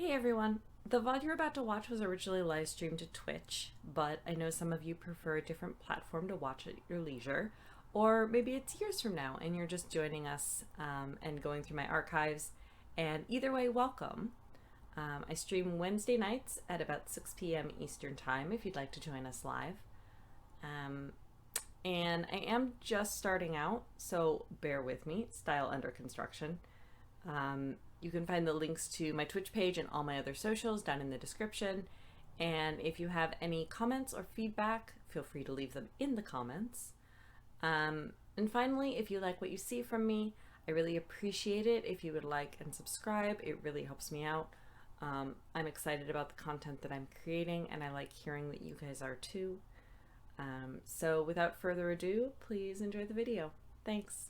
Hey everyone! The VOD you're about to watch was originally live streamed to Twitch, but I know some of you prefer a different platform to watch at your leisure, or maybe it's years from now and you're just joining us and going through my archives, and either way, welcome. I stream Wednesday nights at about 6 p.m. Eastern Time if you'd like to join us live. And I am just starting out, so bear with me, style under construction. You can find the links to my Twitch page and all my other socials down in the description. And if you have any comments or feedback, feel free to leave them in the comments. And finally, if you like what you see from me, I really appreciate it if you would like and subscribe. It really helps me out. I'm excited about the content that I'm creating, and I like hearing that you guys are too. So without further ado, please enjoy the video. Thanks.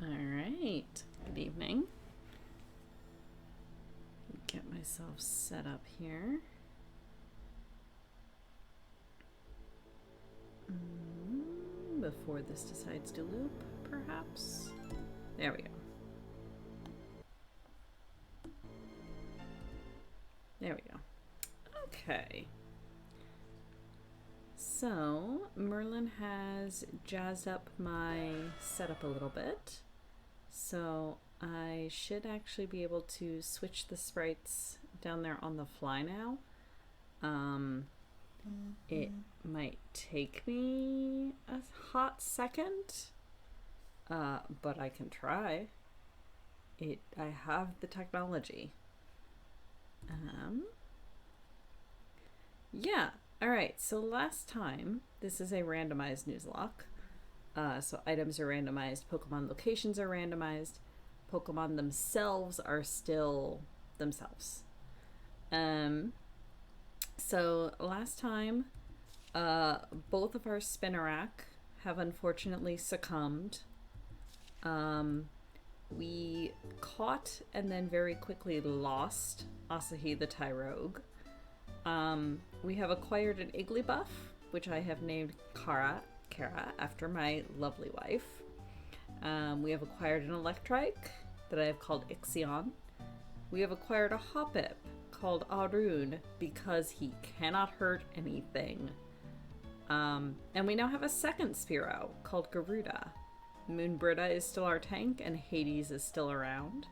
All right, good evening. Get myself set up here. Before this decides to loop, perhaps. There we go. There we go. Okay. So, Merlin has jazzed up my setup a little bit. So, I should actually be able to switch the sprites down there on the fly now. It might take me a hot second, but I can try. I have the technology. Yeah. All right. So last time, this is a randomized Nuzlocke. So items are randomized, Pokemon locations are randomized, Pokemon themselves are still themselves. So last time, both of our Spinarak have unfortunately succumbed. We caught and then very quickly lost Asahi the Tyrogue. We have acquired an Igglybuff, which I have named Kara after my lovely wife. We have acquired an Electrike that I have called Ixion. We have acquired a Hoppip called Arun because he cannot hurt anything. And we now have a second Spearow called Garuda. Moonbrita is still our tank and Hades is still around.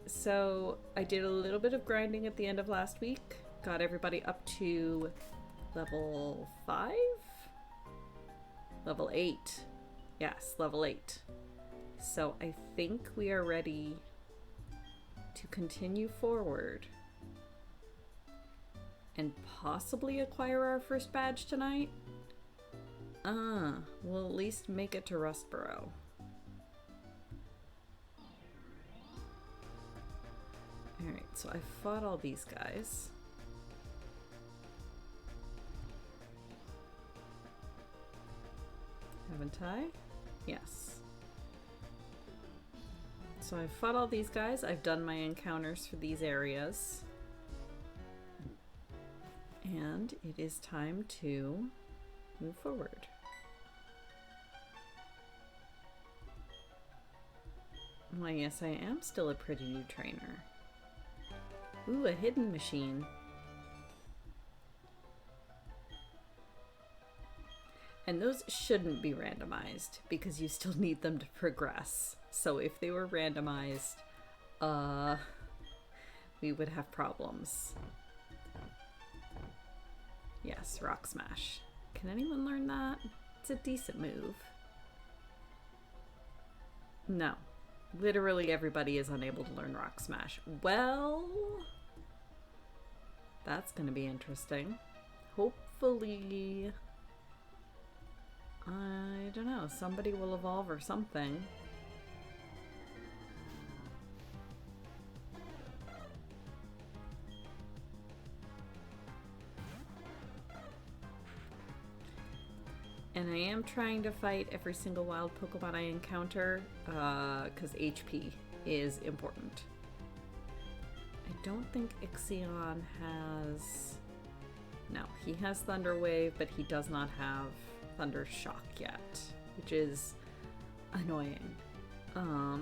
So I did a little bit of grinding at the end of last week. Got everybody up to level 5? Level 8. Yes, level 8. So I think we are ready to continue forward and possibly acquire our first badge tonight. We'll at least make it to Rustboro. Alright, so I fought all these guys. Haven't I? Yes. So I've fought all these guys. I've done my encounters for these areas. And it is time to move forward. Why, yes, I am still a pretty new trainer. Ooh, a hidden machine. And those shouldn't be randomized because you still need them to progress. So if they were randomized, we would have problems. Yes, Rock Smash. Can anyone learn that? It's a decent move. No. Literally everybody is unable to learn Rock Smash. Well, that's going to be interesting. Hopefully, I don't know, somebody will evolve or something. And I am trying to fight every single wild Pokemon I encounter, because HP is important. I I don't think Ixion has... No, he has Thunder Wave, but he does not have Thunder Shock yet, which is annoying. Yeah.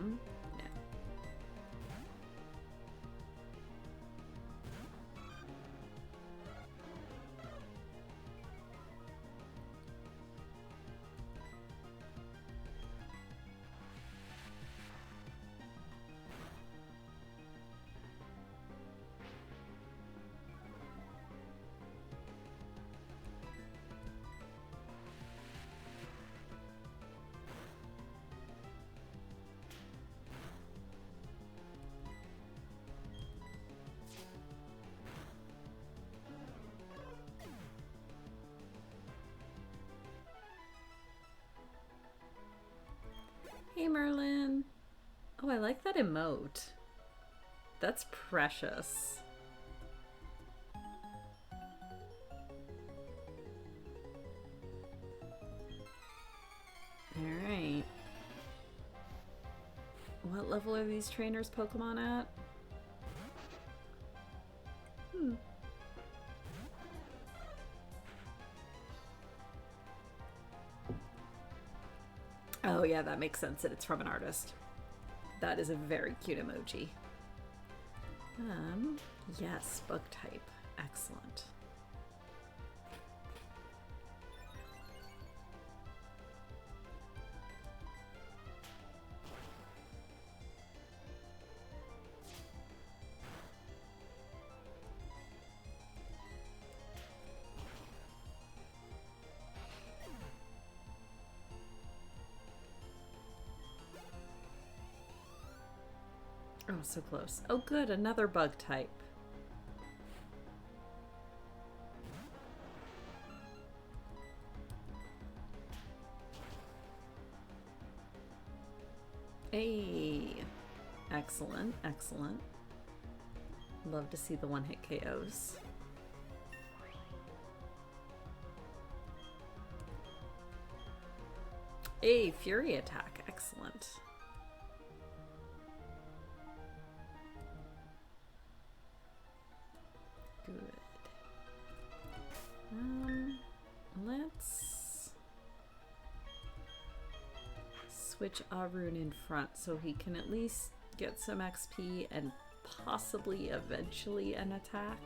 Hey Merlin. Oh, I like that emote. That's precious. Alright. What level are these trainers' Pokemon at? Oh yeah, that makes sense that it's from an artist. That is a very cute emoji. Yes, bug type. Excellent. Oh, so close. Oh good, another bug type. Hey! Excellent, excellent. Love to see the one-hit KOs. Hey, Fury attack. Excellent. Good. Let's switch Arun in front so he can at least get some XP and possibly eventually an attack.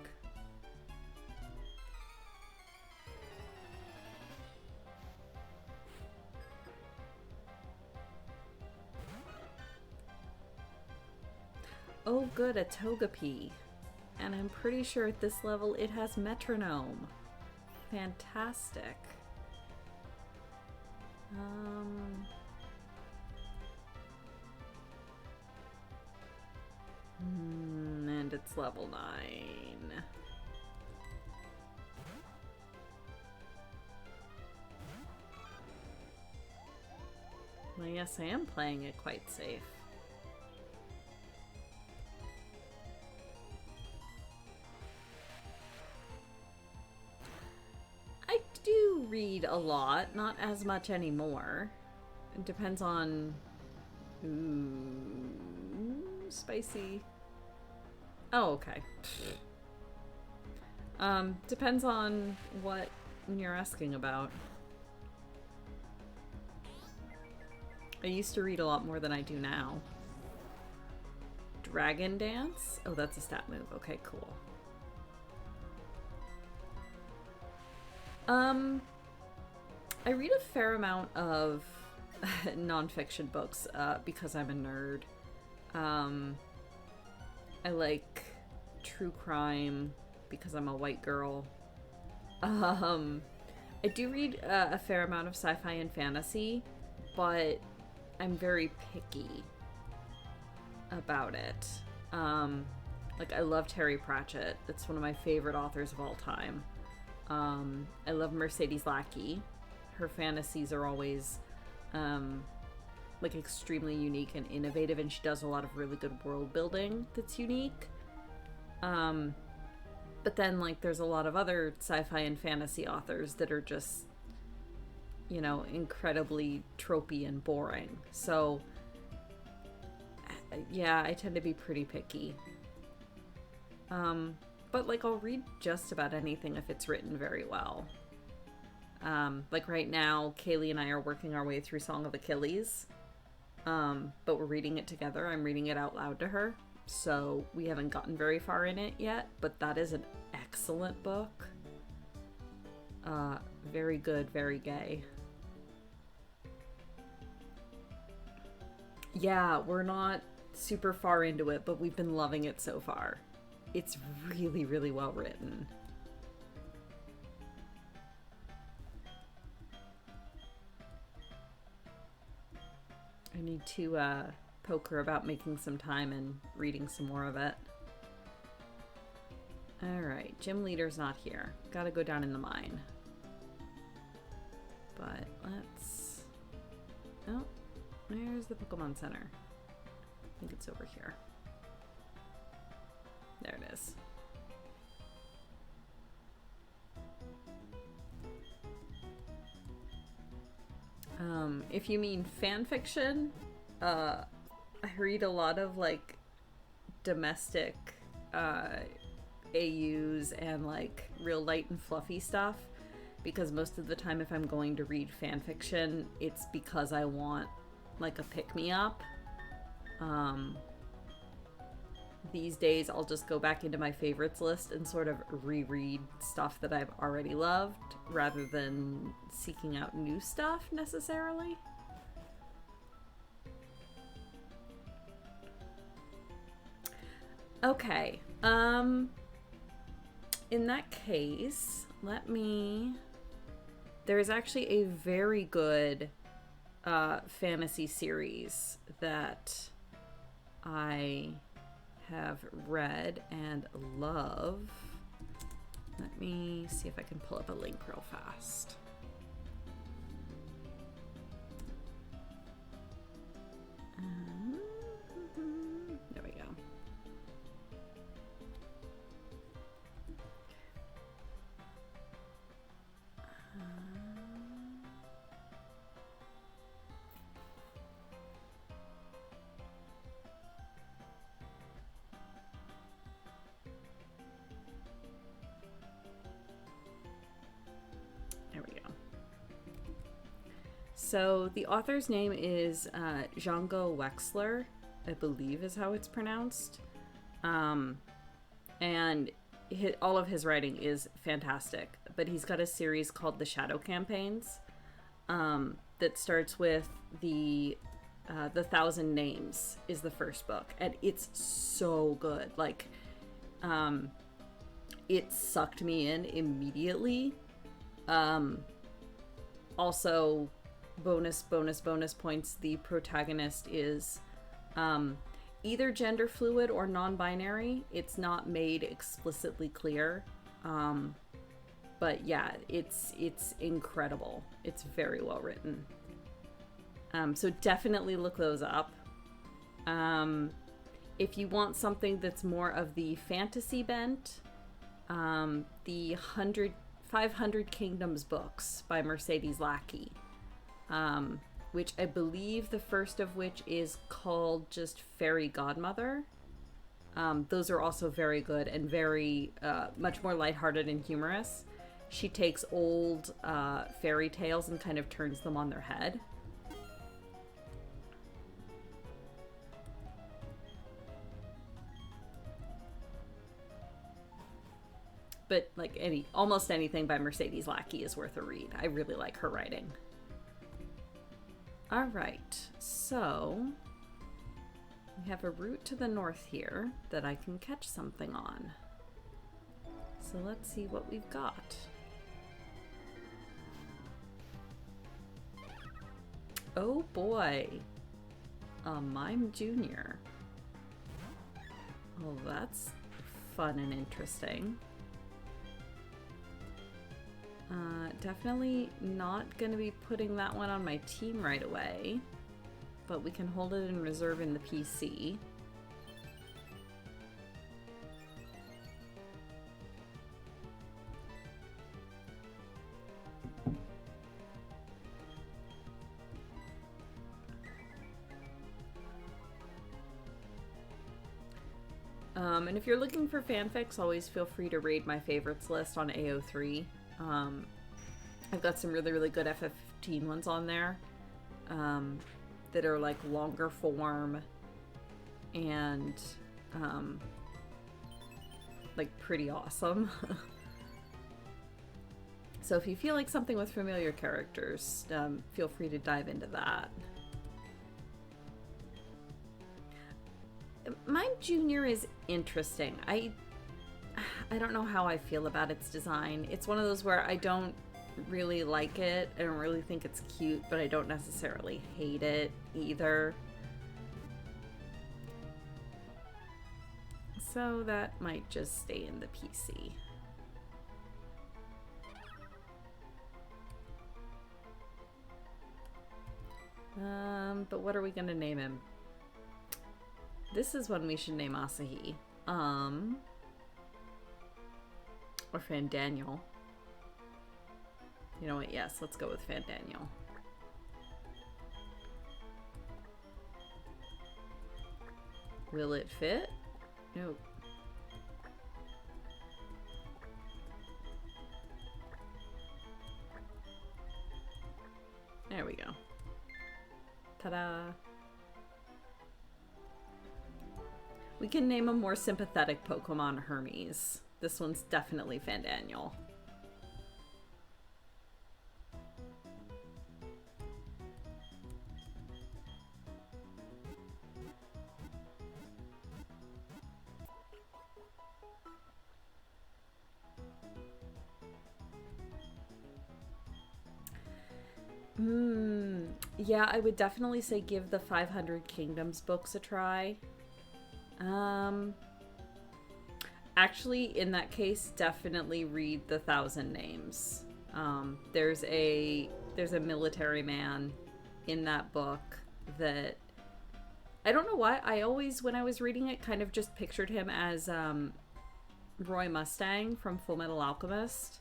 Oh good, a Togepi. And I'm pretty sure at this level it has Metronome. Fantastic. And it's level 9. Well, yes, I am playing it quite safe. I do read a lot, not as much anymore. It depends on... Ooh, spicy. Oh, okay. Depends on what you're asking about. I used to read a lot more than I do now. Dragon Dance? Oh, that's a stat move. Okay, cool. I read a fair amount of nonfiction books because I'm a nerd. I like true crime because I'm a white girl. I do read a fair amount of sci-fi and fantasy, but I'm very picky about it. Like, I love Terry Pratchett. That's one of my favorite authors of all time. I love Mercedes Lackey. Her fantasies are always like extremely unique and innovative, and she does a lot of really good world building that's unique. But then, like, there's a lot of other sci-fi and fantasy authors that are just, you know, incredibly tropey and boring. So yeah, I tend to be pretty picky. But like I'll read just about anything if it's written very well. Like right now, Kaylee and I are working our way through Song of Achilles. But we're reading it together. I'm reading it out loud to her. So we haven't gotten very far in it yet, but that is an excellent book. Very good, very gay. Yeah, we're not super far into it, but we've been loving it so far. It's really, really well written. I need to poke her about making some time and reading some more of it. Alright, gym leader's not here. Gotta go down in the mine. But let's... Oh, where's the Pokemon Center? I think it's over here. There it is. If you mean fan fiction, I read a lot of like domestic AUs and like real light and fluffy stuff, because most of the time if I'm going to read fan fiction, it's because I want like a pick-me-up. These days I'll just go back into my favorites list and sort of reread stuff that I've already loved rather than seeking out new stuff necessarily. Okay, in that case, there's actually a very good fantasy series that I have read and love. Let me see if I can pull up a link real fast. There we go. There we go. So the author's name is Django Wexler, I believe is how it's pronounced. And all of his writing is fantastic, but he's got a series called The Shadow Campaigns that starts with the 1,000 Names is the first book, and it's so good. Like, it sucked me in immediately. Also, bonus points, the protagonist is either gender fluid or non-binary. It's not made explicitly clear. But yeah, it's incredible. It's very well written. So definitely look those up. If you want something that's more of the fantasy bent, the 500 Kingdoms books by Mercedes Lackey, which I believe the first of which is called just Fairy Godmother. Those are also very good and very much more lighthearted and humorous. She takes old fairy tales and kind of turns them on their head. But like almost anything by Mercedes Lackey is worth a read. I really like her writing. All right, so we have a route to the north here that I can catch something on. So let's see what we've got. Oh boy, a Mime Junior. Oh, that's fun and interesting. Definitely not going to be putting that one on my team right away, but we can hold it in reserve in the PC. And if you're looking for fanfics, always feel free to raid my favorites list on AO3. I've got some really, really good FF15 ones on there that are like longer form and like pretty awesome. So if you feel like something with familiar characters, feel free to dive into that. Mine Junior is interesting. I don't know how I feel about its design. It's one of those where I don't really like it. I don't really think it's cute, but I don't necessarily hate it either. So that might just stay in the PC. But what are we gonna name him? This is one we should name Asahi. Or Fandaniel. You know what? Yes, let's go with Fandaniel. Will it fit? Nope. There we go. Ta-da! We can name a more sympathetic Pokemon Hermes. This one's definitely Fandaniel. Yeah, I would definitely say give the 500 Kingdoms books a try. Actually, in that case, definitely read the 1,000 Names. There's a military man in that book that I don't know why I always, when I was reading it, kind of just pictured him as Roy Mustang from Full Metal Alchemist.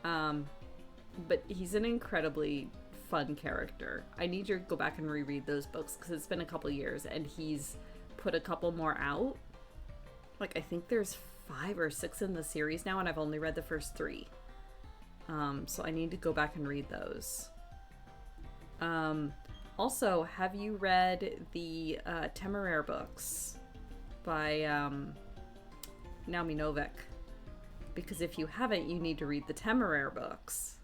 But he's an incredibly fun character. I need to go back and reread those books because it's been a couple years and he's put a couple more out. Like, I think there's 5 or 6 in the series now, and I've only read the first 3. So I need to go back and read those. Also, have you read the Temeraire books by Naomi Novik? Because if you haven't, you need to read the Temeraire books.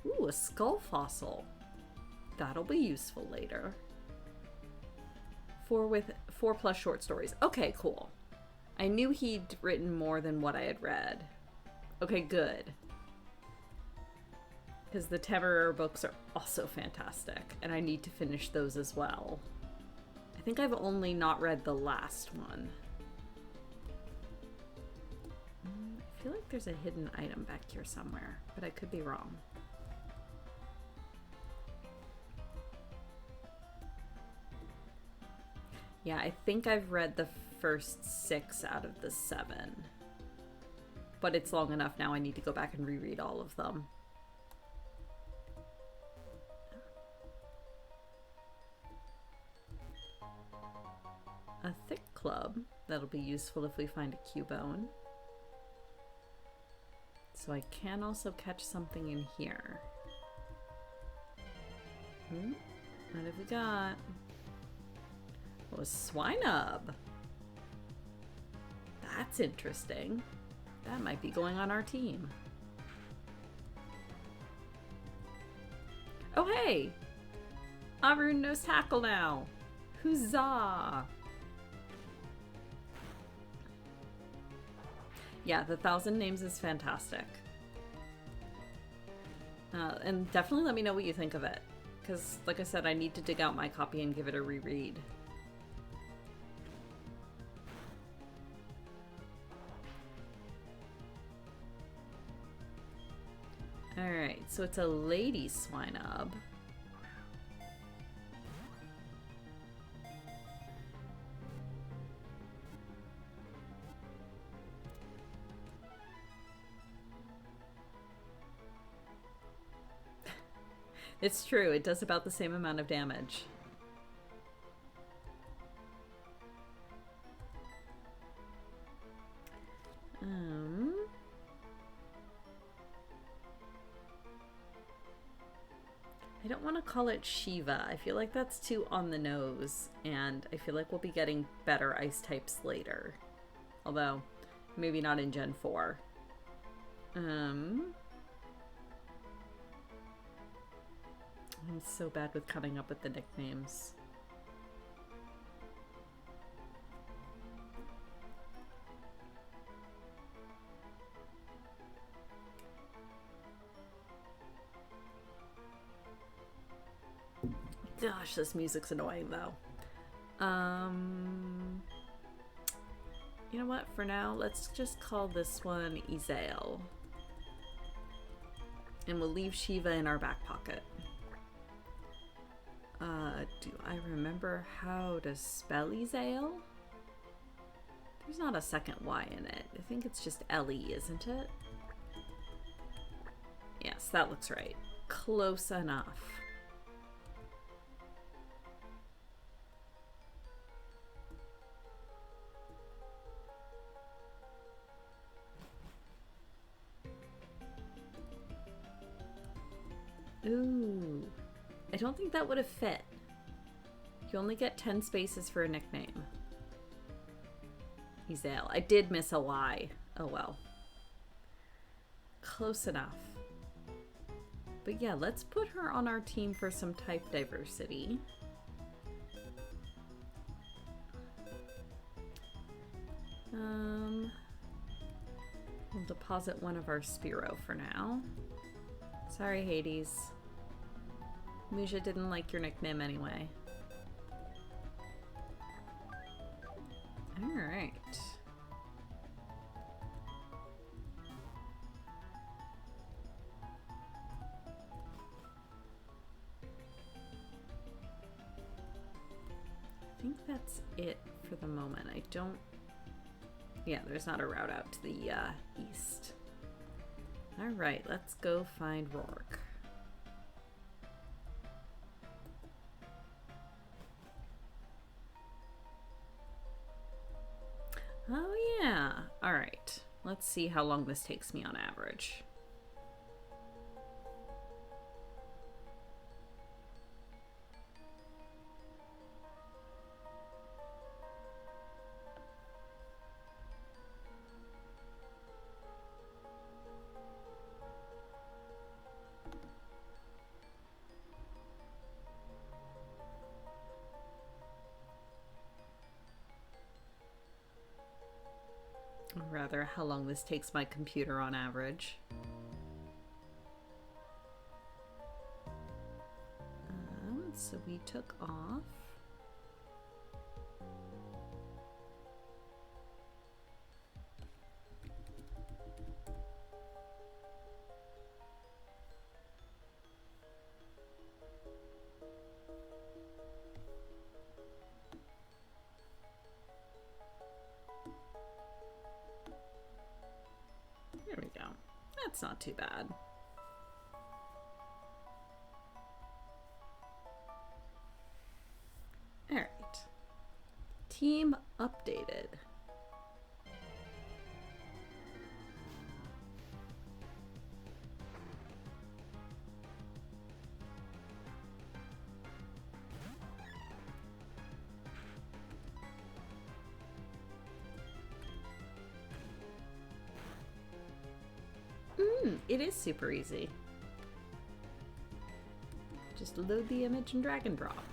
Ooh, a skull fossil. That'll be useful later. 4+ short stories. Okay, cool. I knew he'd written more than what I had read. Okay, good. Because the Temeraire books are also fantastic, and I need to finish those as well. I think I've only not read the last one. I feel like there's a hidden item back here somewhere, but I could be wrong. Yeah, I think I've read the first 6 out of the 7. But it's long enough now, I need to go back and reread all of them. A thick club. That'll be useful if we find a Cubone. So I can also catch something in here. What have we got? Oh, a Swinub. That's interesting. That might be going on our team. Oh, hey! Arun knows tackle now. Huzzah! Yeah, the 1,000 Names is fantastic. And definitely let me know what you think of it. Because, like I said, I need to dig out my copy and give it a reread. Alright, so it's a lady Swinub. It's true, it does about the same amount of damage. I don't want to call it Shiva. I feel like that's too on the nose, and I feel like we'll be getting better ice types later. Although, maybe not in Gen 4. I'm so bad with coming up with the nicknames. Gosh, this music's annoying though. You know what? For now, let's just call this one Izael. And we'll leave Shiva in our back pocket. Do I remember how to spell Izael? There's not a second Y in it. I think it's just Ellie, isn't it? Yes, that looks right. Close enough. Ooh, I don't think that would have fit. You only get 10 spaces for a nickname. Izael. I did miss a Y. Oh well. Close enough. But yeah, let's put her on our team for some type diversity. We'll deposit one of our Spearow for now. Sorry, Hades. Musha didn't like your nickname anyway. Alright. I think that's it for the moment. I don't... Yeah, there's not a route out to the east. Alright, let's go find Rourke. Oh yeah. Alright. Let's see how long this takes me on average. Or rather, how long this takes my computer on average. So we took off. There we go. That's not too bad. All right. Team updated. It is super easy. Just load the image and drag and drop.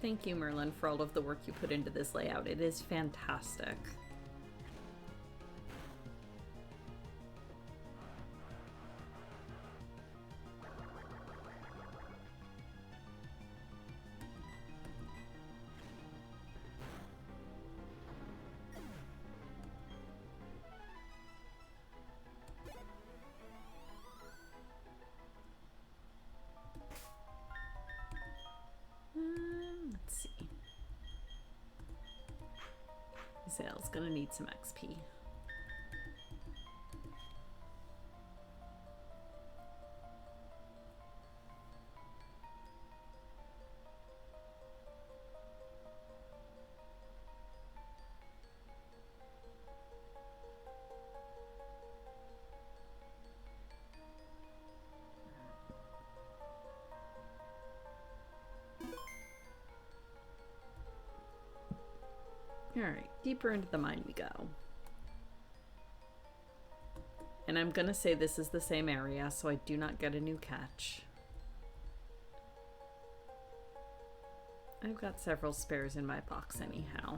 Thank you, Merlin, for all of the work you put into this layout. It is fantastic. Let's see. Zale's gonna need some XP. Alright, deeper into the mine we go. And I'm gonna say this is the same area, so I do not get a new catch. I've got several spares in my box anyhow.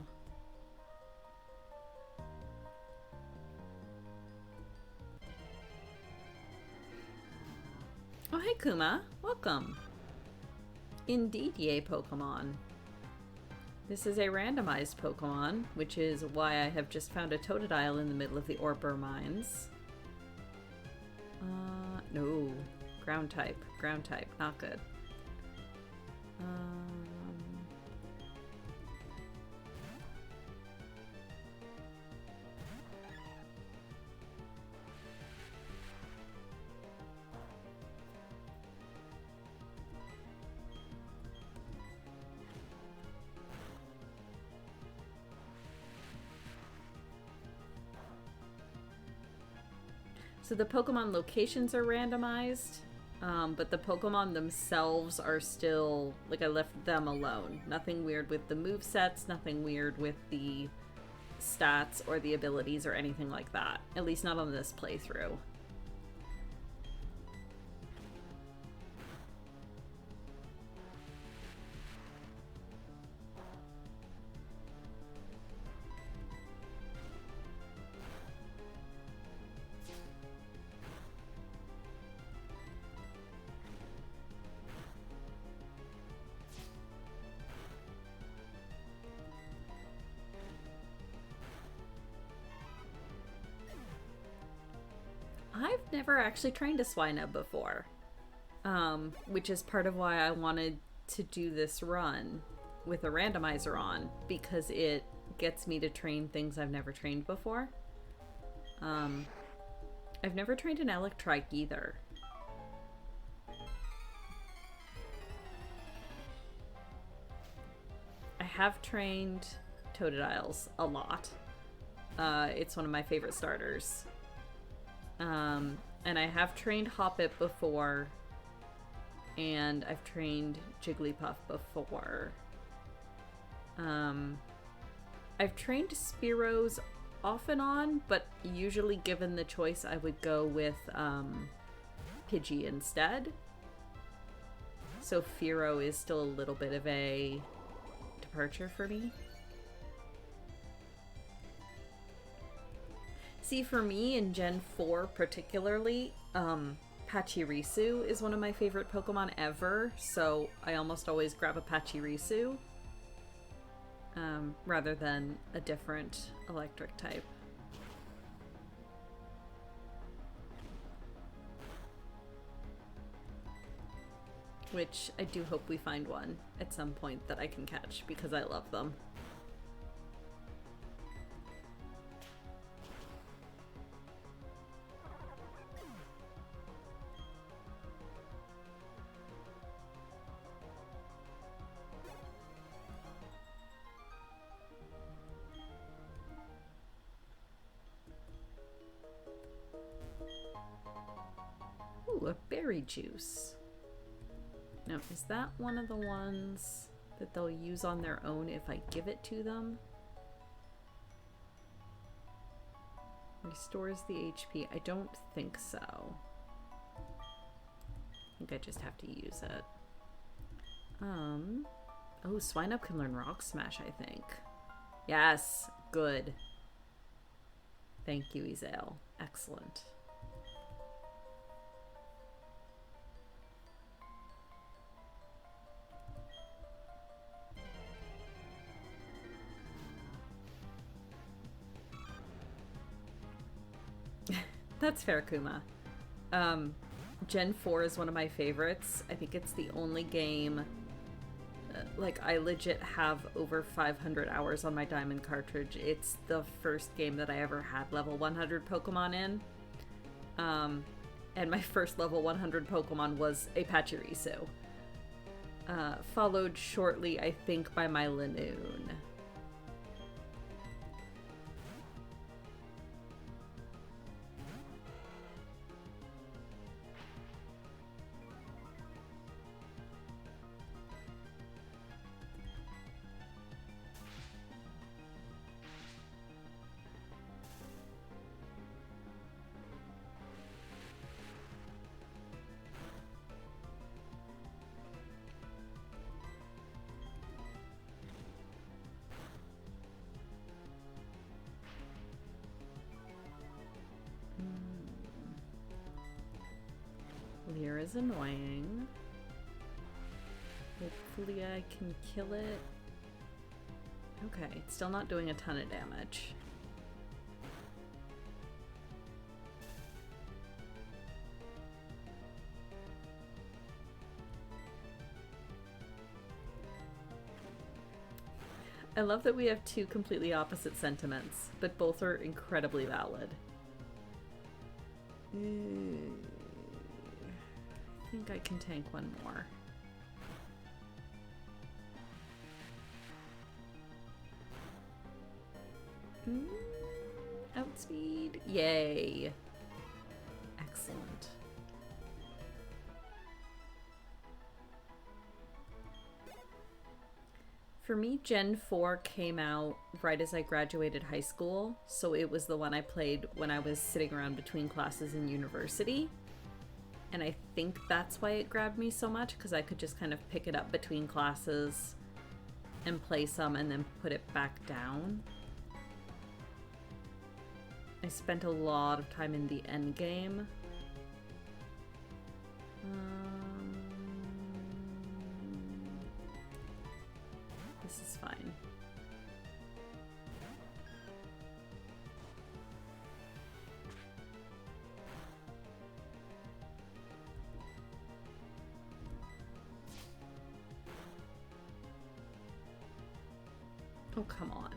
Oh, hey Kuma. Welcome. Indeed, yay Pokemon. This is a randomized Pokemon, which is why I have just found a Totodile in the middle of the Orber Mines. No. Ground type. Ground type. Not good. So the Pokemon locations are randomized, but the Pokemon themselves are still, like, I left them alone. Nothing weird with the movesets, nothing weird with the stats or the abilities or anything like that. At least not on this playthrough. I've never actually trained a Swinub before, which is part of why I wanted to do this run with a randomizer on, because it gets me to train things I've never trained before. I've never trained an Electrike either. I have trained Totodiles a lot. It's one of my favorite starters. And I have trained Hoppip before, and I've trained Jigglypuff before. I've trained Spearows off and on, but usually given the choice I would go with Pidgey instead. So Fearow is still a little bit of a departure for me. See, for me, in Gen 4 particularly, Pachirisu is one of my favorite Pokemon ever, so I almost always grab a Pachirisu, rather than a different electric type. Which I do hope we find one at some point that I can catch, because I love them. Ooh, a berry juice. Now, is that one of the ones that they'll use on their own if I give it to them? Restores the HP. I don't think so. I think I just have to use it. Oh, Swinub can learn Rock Smash, I think. Yes, good. Thank you, Ezel. Excellent. That's fair, Kuma. Gen 4 is one of my favorites. I think it's the only game, like, I legit have over 500 hours on my Diamond cartridge. It's the first game that I ever had level 100 Pokemon in. And my first level 100 Pokemon was a Pachirisu. Followed shortly, I think, by my Linoone. is annoying. Hopefully I can kill it. Okay, it's still not doing a ton of damage. I love that we have two completely opposite sentiments, but both are incredibly valid. I think I can tank one more. Outspeed. Yay. Excellent. For me, Gen 4 came out right as I graduated high school, so it was the one I played when I was sitting around between classes in university. And I think that's why it grabbed me so much, because I could just kind of pick it up between classes and play some and then put it back down. I spent a lot of time in the end game. This is fine. Oh, come on.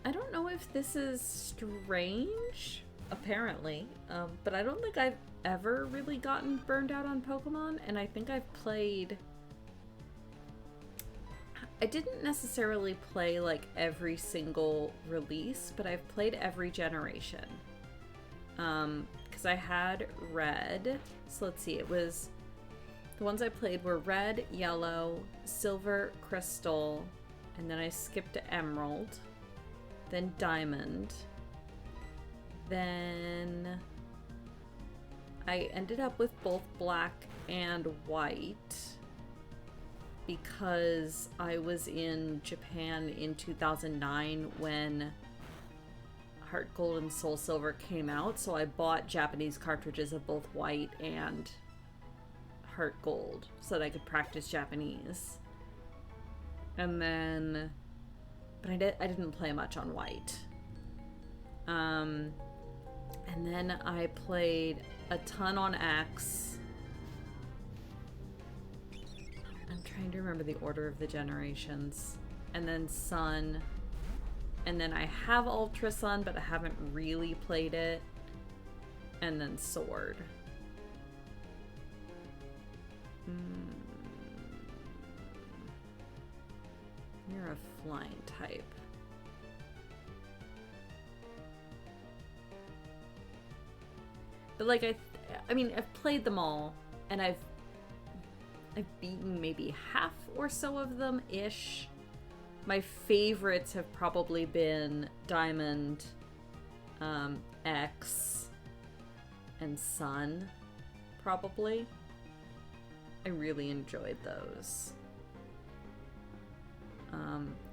I don't know if this is strange, apparently, but I don't think I've ever really gotten burned out on Pokemon, and I think I've played... I didn't necessarily play, like, every single release, but I've played every generation. Because I had Red, so let's see, it was... The ones I played were Red, Yellow, Silver, Crystal, and then I skipped to Emerald. Then Diamond. Then I ended up with both Black and White because I was in Japan in 2009 when Heart Gold and Soul Silver came out, so I bought Japanese cartridges of both White and Heart Gold so that I could practice Japanese. And then... But I didn't play much on White. And then I played a ton on X. I'm trying to remember the order of the generations. And then Sun. And then I have Ultra Sun, but I haven't really played it. And then Sword. You're a flying type. But like I mean, I've played them all, and I've beaten maybe half or so of them ish. My favorites have probably been Diamond, X, and Sun, probably. I really enjoyed those.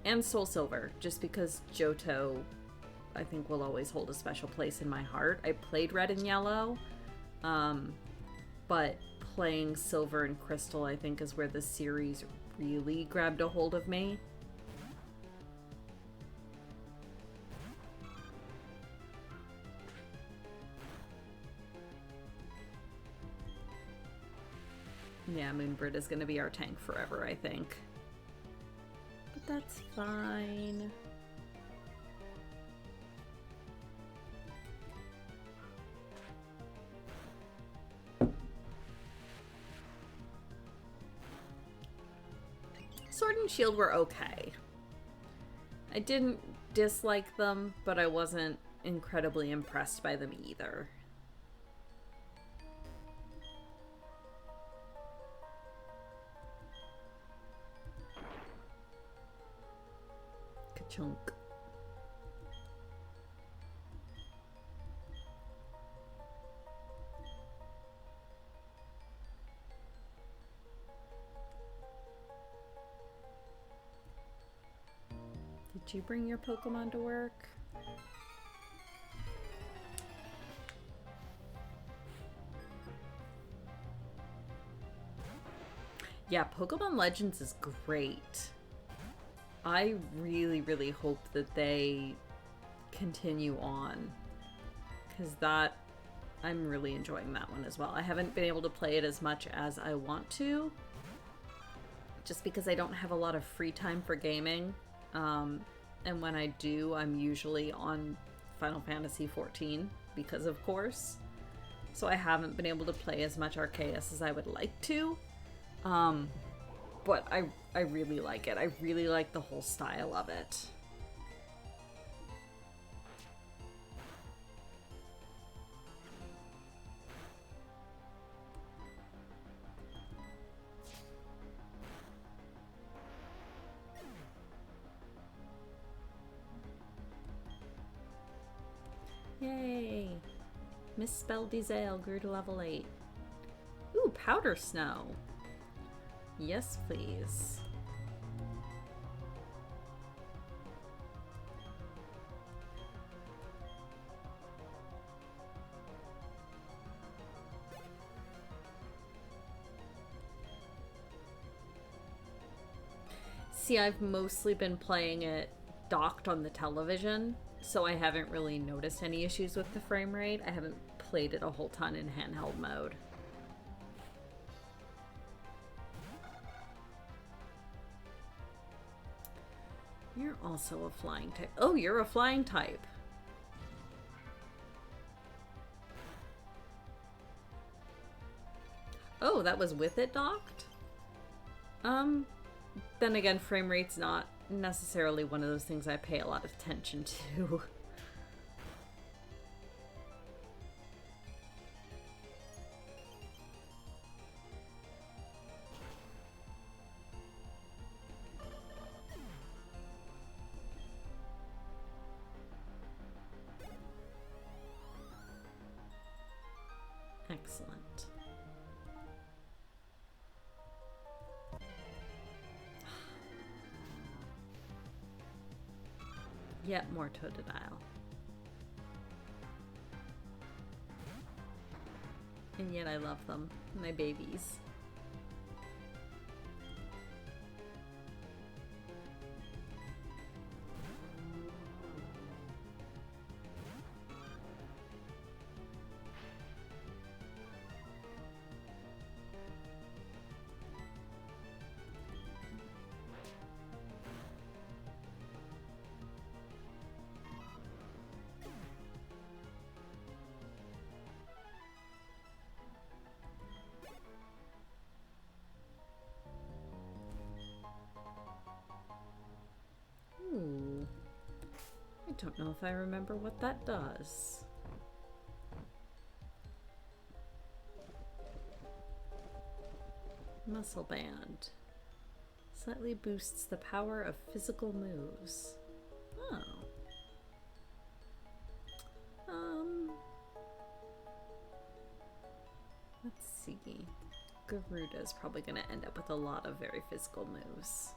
And Soul Silver, just because Johto, I think, will always hold a special place in my heart. I played Red and Yellow, but playing Silver and Crystal, I think, is where the series really grabbed a hold of me. Yeah, Moonbird is going to be our tank forever, I think. But that's fine. Sword and Shield were okay. I didn't dislike them, but I wasn't incredibly impressed by them either. Ka-chunk. Did you bring your Pokemon to work? Yeah, Pokemon Legends is great. I really, really hope that they continue on, because I'm really enjoying that one as well. I haven't been able to play it as much as I want to, just because I don't have a lot of free time for gaming. And when I do, I'm usually on Final Fantasy XIV, because of course. So I haven't been able to play as much Arceus as I would like to. But I really like it. I really like the whole style of it. Yay! Misspelled Diesel grew to level 8. Ooh, Powder Snow. Yes, please. See, I've mostly been playing it docked on the television, so I haven't really noticed any issues with the frame rate. I haven't played it a whole ton in handheld mode. You're also a flying type. Oh, you're a flying type. Oh, that was with it docked? Then again, frame rate's not necessarily one of those things I pay a lot of attention to. Excellent. Yet more Totodile. And yet I love them. My babies. Ooh. I don't know if I remember what that does. Muscle Band. Slightly boosts the power of physical moves. Oh. Let's see. Garuda's probably going to end up with a lot of very physical moves.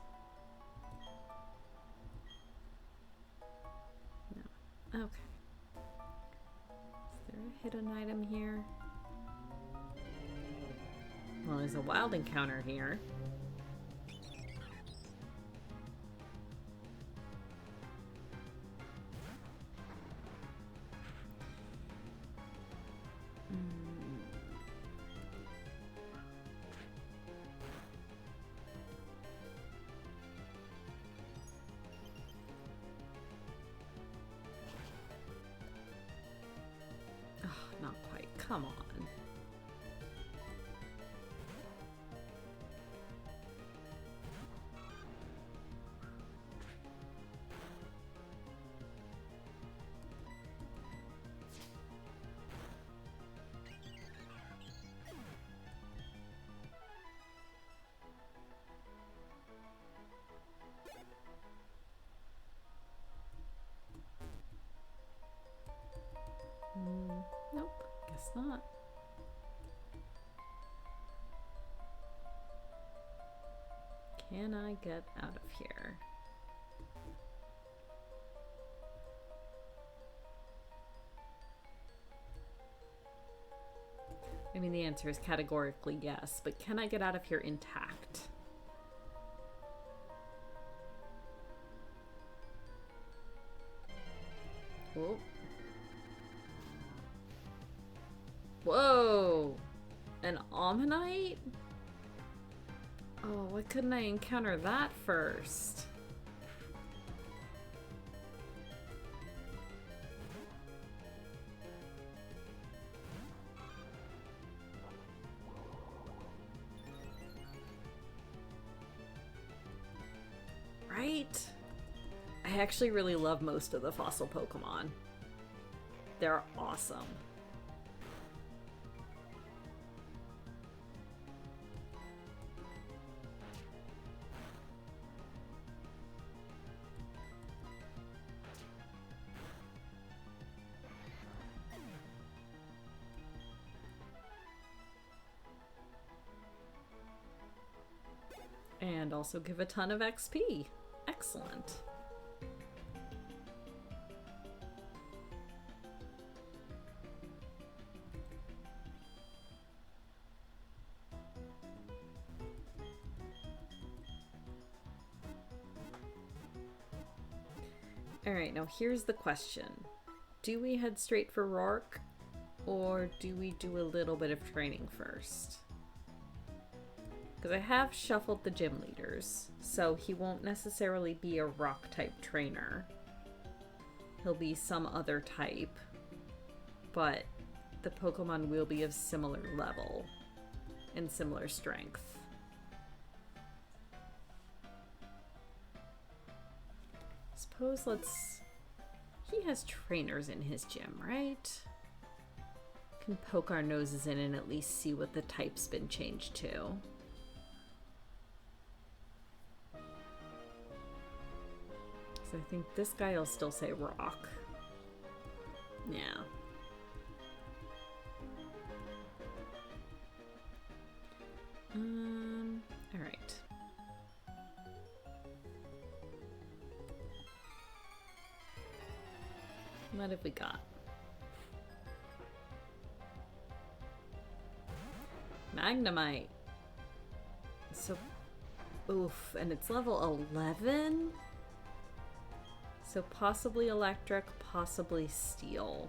No. Okay. Is there a hidden item here? Well, there's a wild encounter here. Not quite. Come on. Nope, guess not. Can I get out of here? I mean, the answer is categorically yes, but can I get out of here intact? Whoa. Whoa! An Ammonite? Oh, why couldn't I encounter that first? Right? I actually really love most of the fossil Pokemon. They're awesome. And also give a ton of XP. Excellent. Alright, now here's the question. Do we head straight for Rourke, or do we do a little bit of training first? Because I have shuffled the gym leaders, so he won't necessarily be a rock-type trainer. He'll be some other type, but the Pokemon will be of similar level and similar strength. Suppose let's... He has trainers in his gym, right? Can poke our noses in and at least see what the type's been changed to. So I think this guy will still say rock. Yeah. Alright. What have we got? Magnemite. So, oof, and it's level 11? So possibly electric, possibly steel.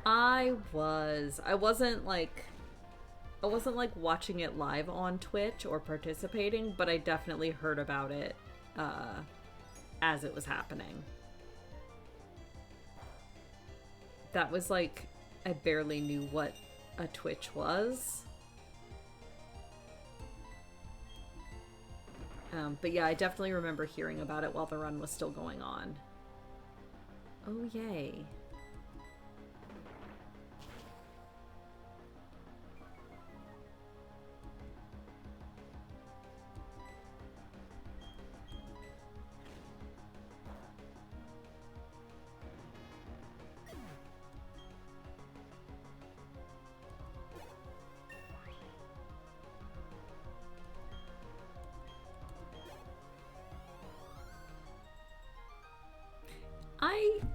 I wasn't like watching it live on Twitch or participating, but I definitely heard about it as it was happening. That was like, I barely knew what a Twitch was. But yeah, I definitely remember hearing about it while the run was still going on. Oh, yay.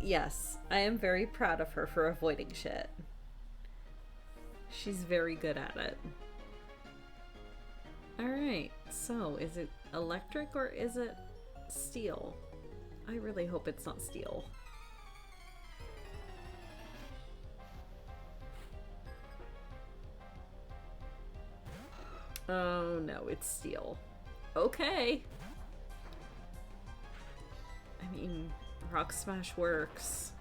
Yes, I am very proud of her for avoiding shit. She's very good at it. Alright, so is it electric or is it steel? I really hope it's not steel. Oh no, it's steel. Okay. I mean... Rock Smash works.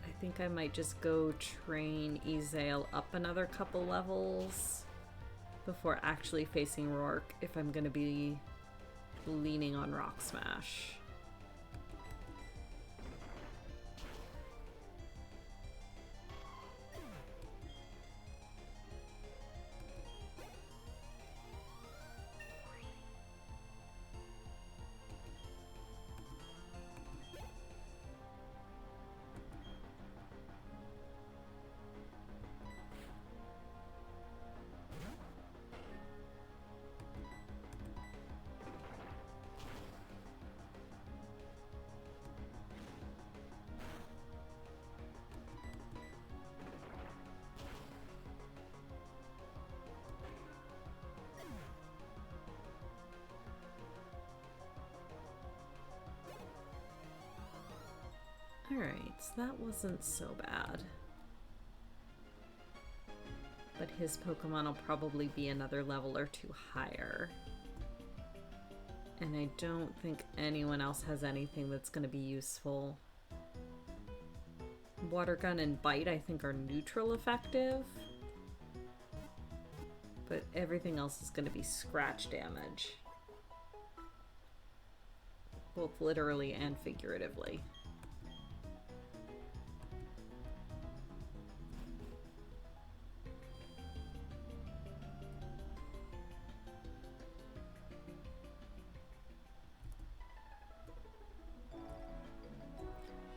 I think I might just go train Ezreal up another couple levels before actually facing Rourke if I'm gonna be leaning on Rock Smash. Alright, so that wasn't so bad. But his Pokemon will probably be another level or two higher. And I don't think anyone else has anything that's going to be useful. Water Gun and Bite, I think, are neutral effective. But everything else is going to be scratch damage. Both literally and figuratively.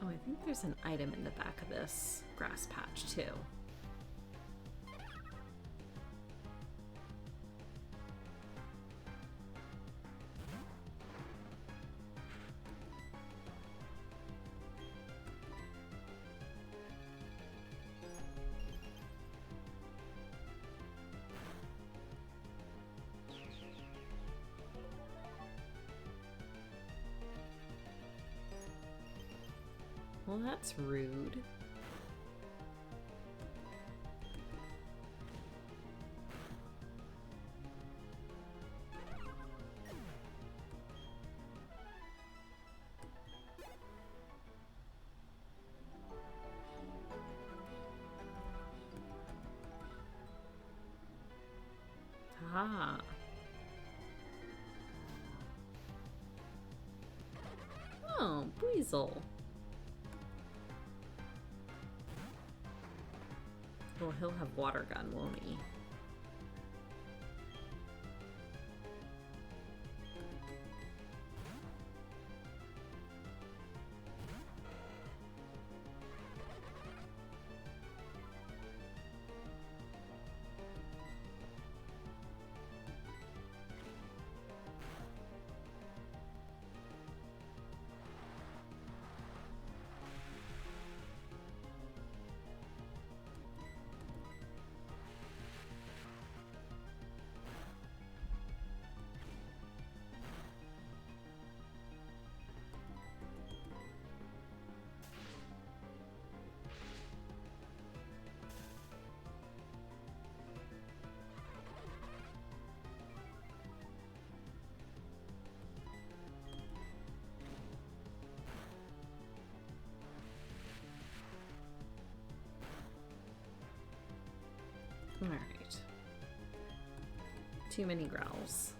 Oh, I think there's an item in the back of this grass patch, too. Well, that's rude. Ah. Oh, Weasel. Well, he'll have Water Gun, won't he? Alright. Too many growls.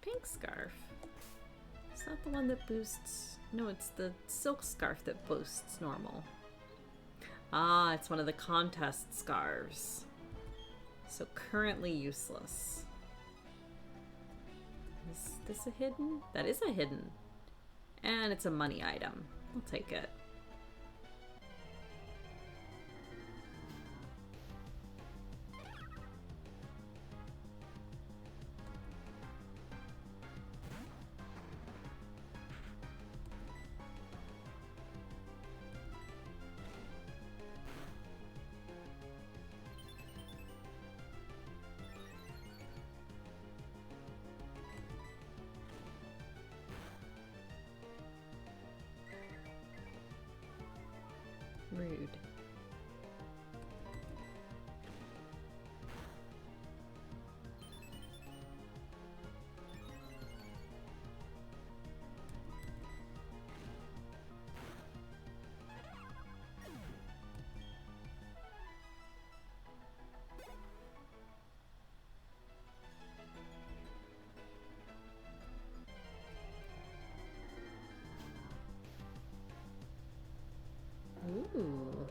Pink Scarf. It's not the one that boosts... No, it's the Silk Scarf that boosts normal. Ah, it's one of the contest scarves. So currently useless. Is this a hidden? That is a hidden. And it's a money item. I'll take it. Rude. Ooh.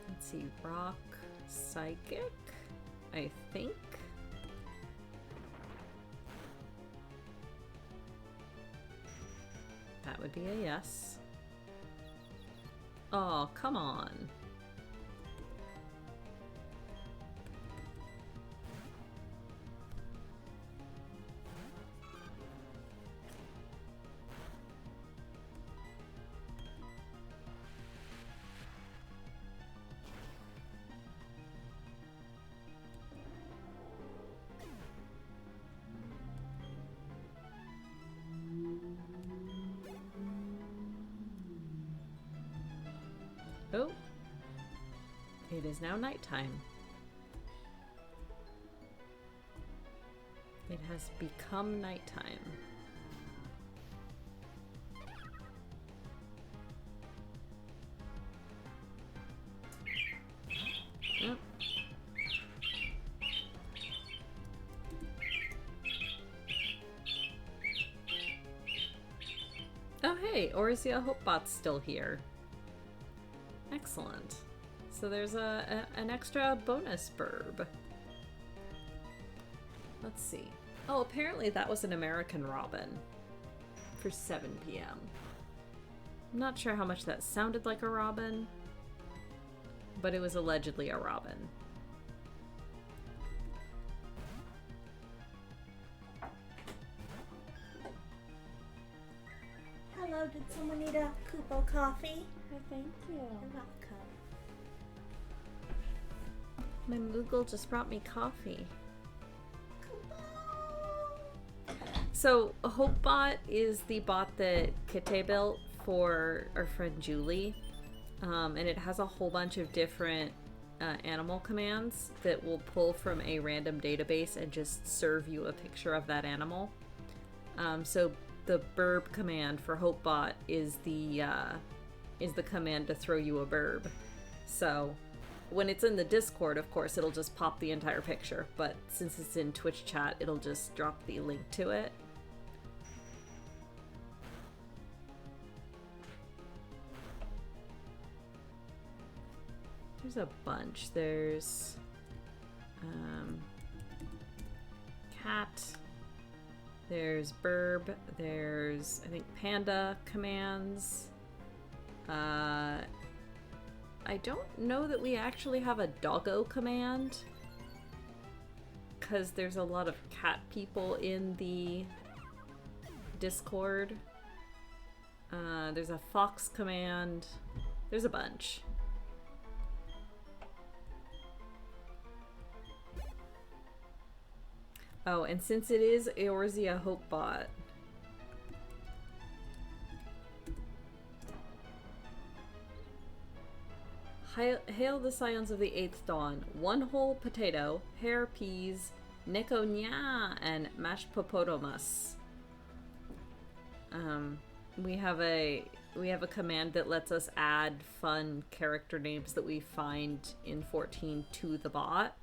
Let's see, Rock, Psychic, I think. would be a yes. Oh, come on. Oh, it is now nighttime. It has become nighttime. Yep. Oh hey, Orzia Hopebot's still here. Excellent. So there's an extra bonus burb. Let's see. Oh, apparently that was an American robin for 7 p.m. I'm not sure how much that sounded like a robin, but it was allegedly a robin. Hello, did someone need a cup of coffee? Thank you. You're welcome. My Moogle just brought me coffee. So, Hopebot is the bot that Kite built for our friend Julie. And it has a whole bunch of different animal commands that will pull from a random database and just serve you a picture of that animal. So the burb command for Hopebot is the command to throw you a burb. So when it's in the Discord, of course, it'll just pop the entire picture. But since it's in Twitch chat, it'll just drop the link to it. There's a bunch. There's cat. There's burb. There's, I think, panda commands. I don't know that we actually have a doggo command, because there's a lot of cat people in the Discord. There's a fox command. There's a bunch. Oh, and since it is Eorzea Hopebot, hail the scions of the 8th dawn. One whole potato, hair peas, nekonya, and mashed hippopotamus. We have a command that lets us add fun character names that we find in 14 to the bot.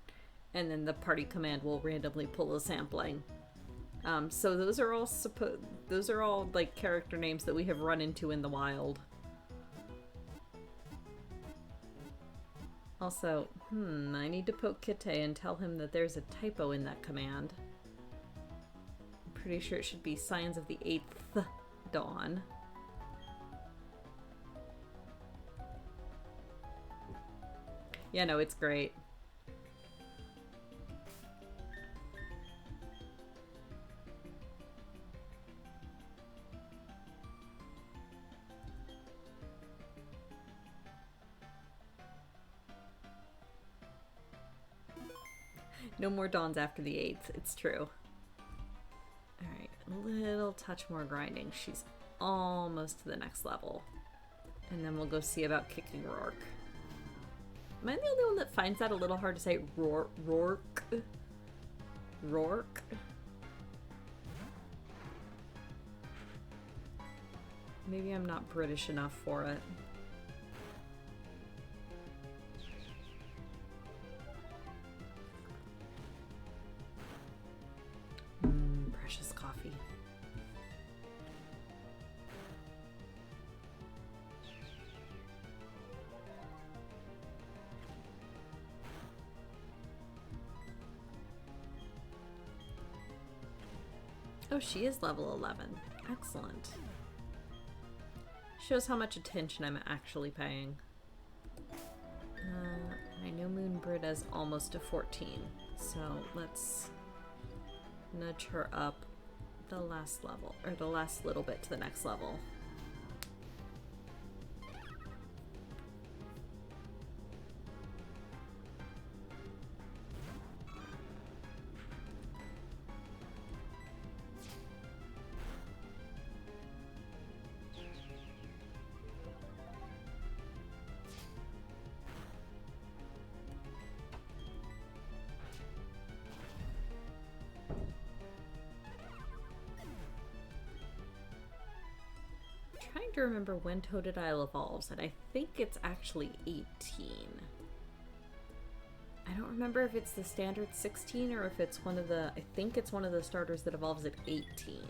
And then the party command will randomly pull a sampling. So those are all like character names that we have run into in the wild. Also, I need to poke Kite and tell him that there's a typo in that command. I'm pretty sure it should be Scions of the 8th Dawn. Yeah, no, it's great. No more dawns after the 8th, it's true. Alright, a little touch more grinding. She's almost to the next level. And then we'll go see about kicking Rourke. Am I the only one that finds that a little hard to say? Rourke? Rourke? Maybe I'm not British enough for it. Precious coffee. Oh, she is level 11. Excellent. Shows how much attention I'm actually paying. I know Moon Britta's almost to 14, so let's nudge her up the last level, or the last little bit to the next level. Trying to remember when Totodile evolves, and I think it's actually 18. I don't remember if it's the standard 16 or if it's one of the... I think it's one of the starters that evolves at 18.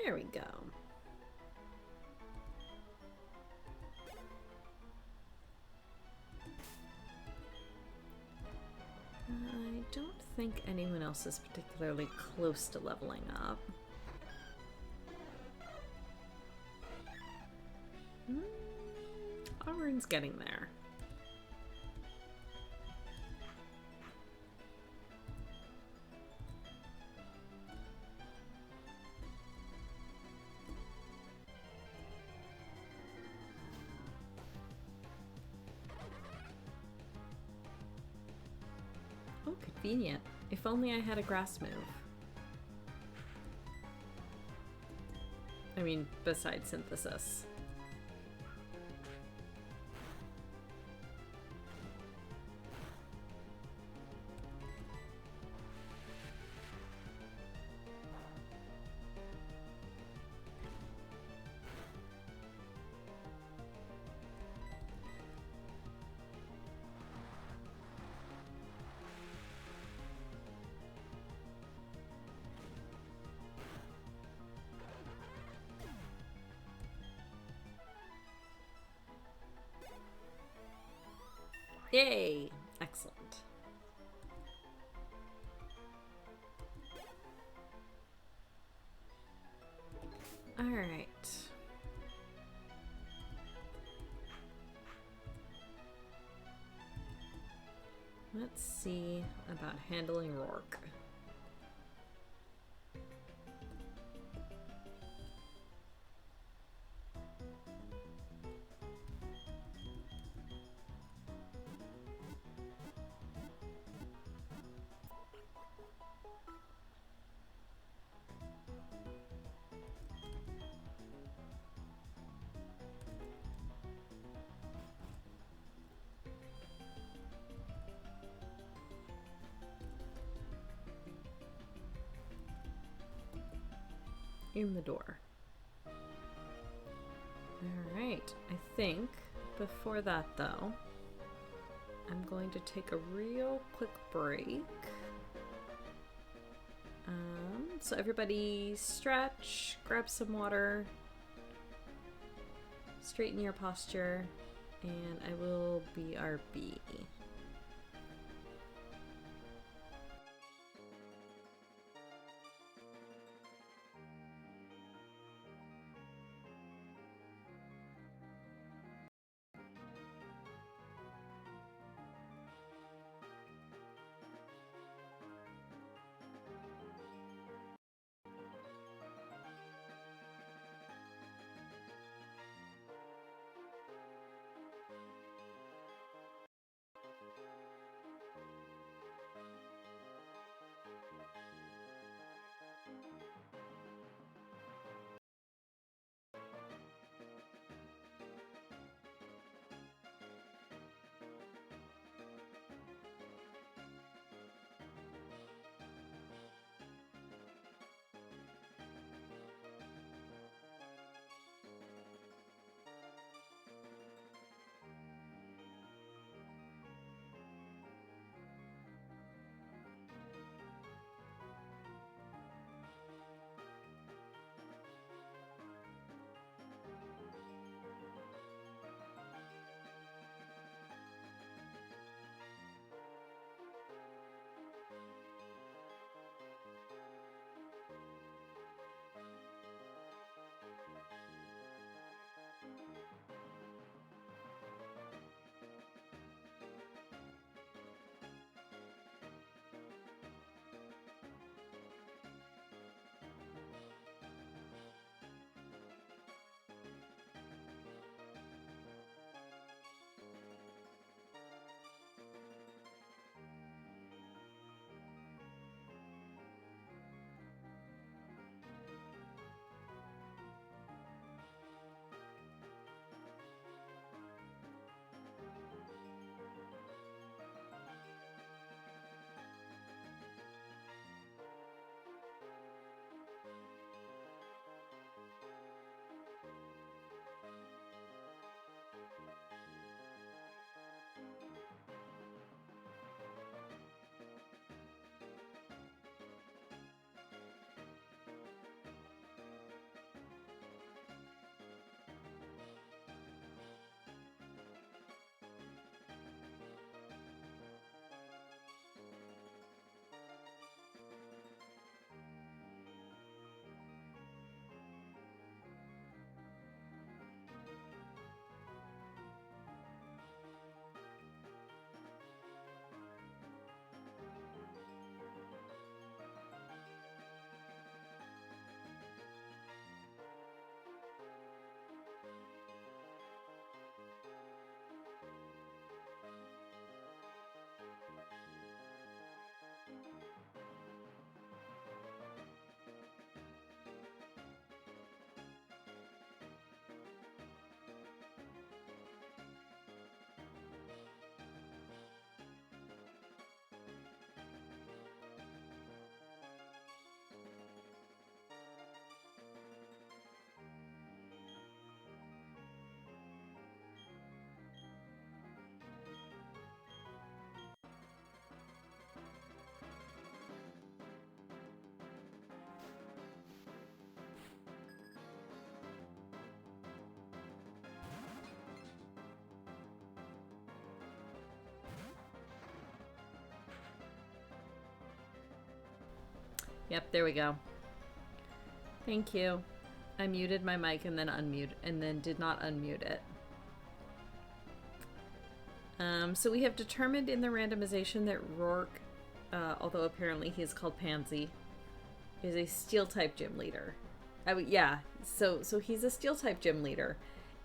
There we go. I don't think anyone else is particularly close to leveling up. Auburn's getting there. Oh, convenient. If only I had a grass move. I mean, besides synthesis. Yay! Excellent. All right. Let's see about handling Rourke. In the door. Alright, I think before that though, I'm going to take a real quick break. So everybody stretch, grab some water, straighten your posture, and I will BRB. Yep, there we go. Thank you. I muted my mic and then did not unmute it. So we have determined in the randomization that Rourke, although apparently he is called Pansy, is a Steel-type gym leader. Yeah, so he's a Steel-type gym leader.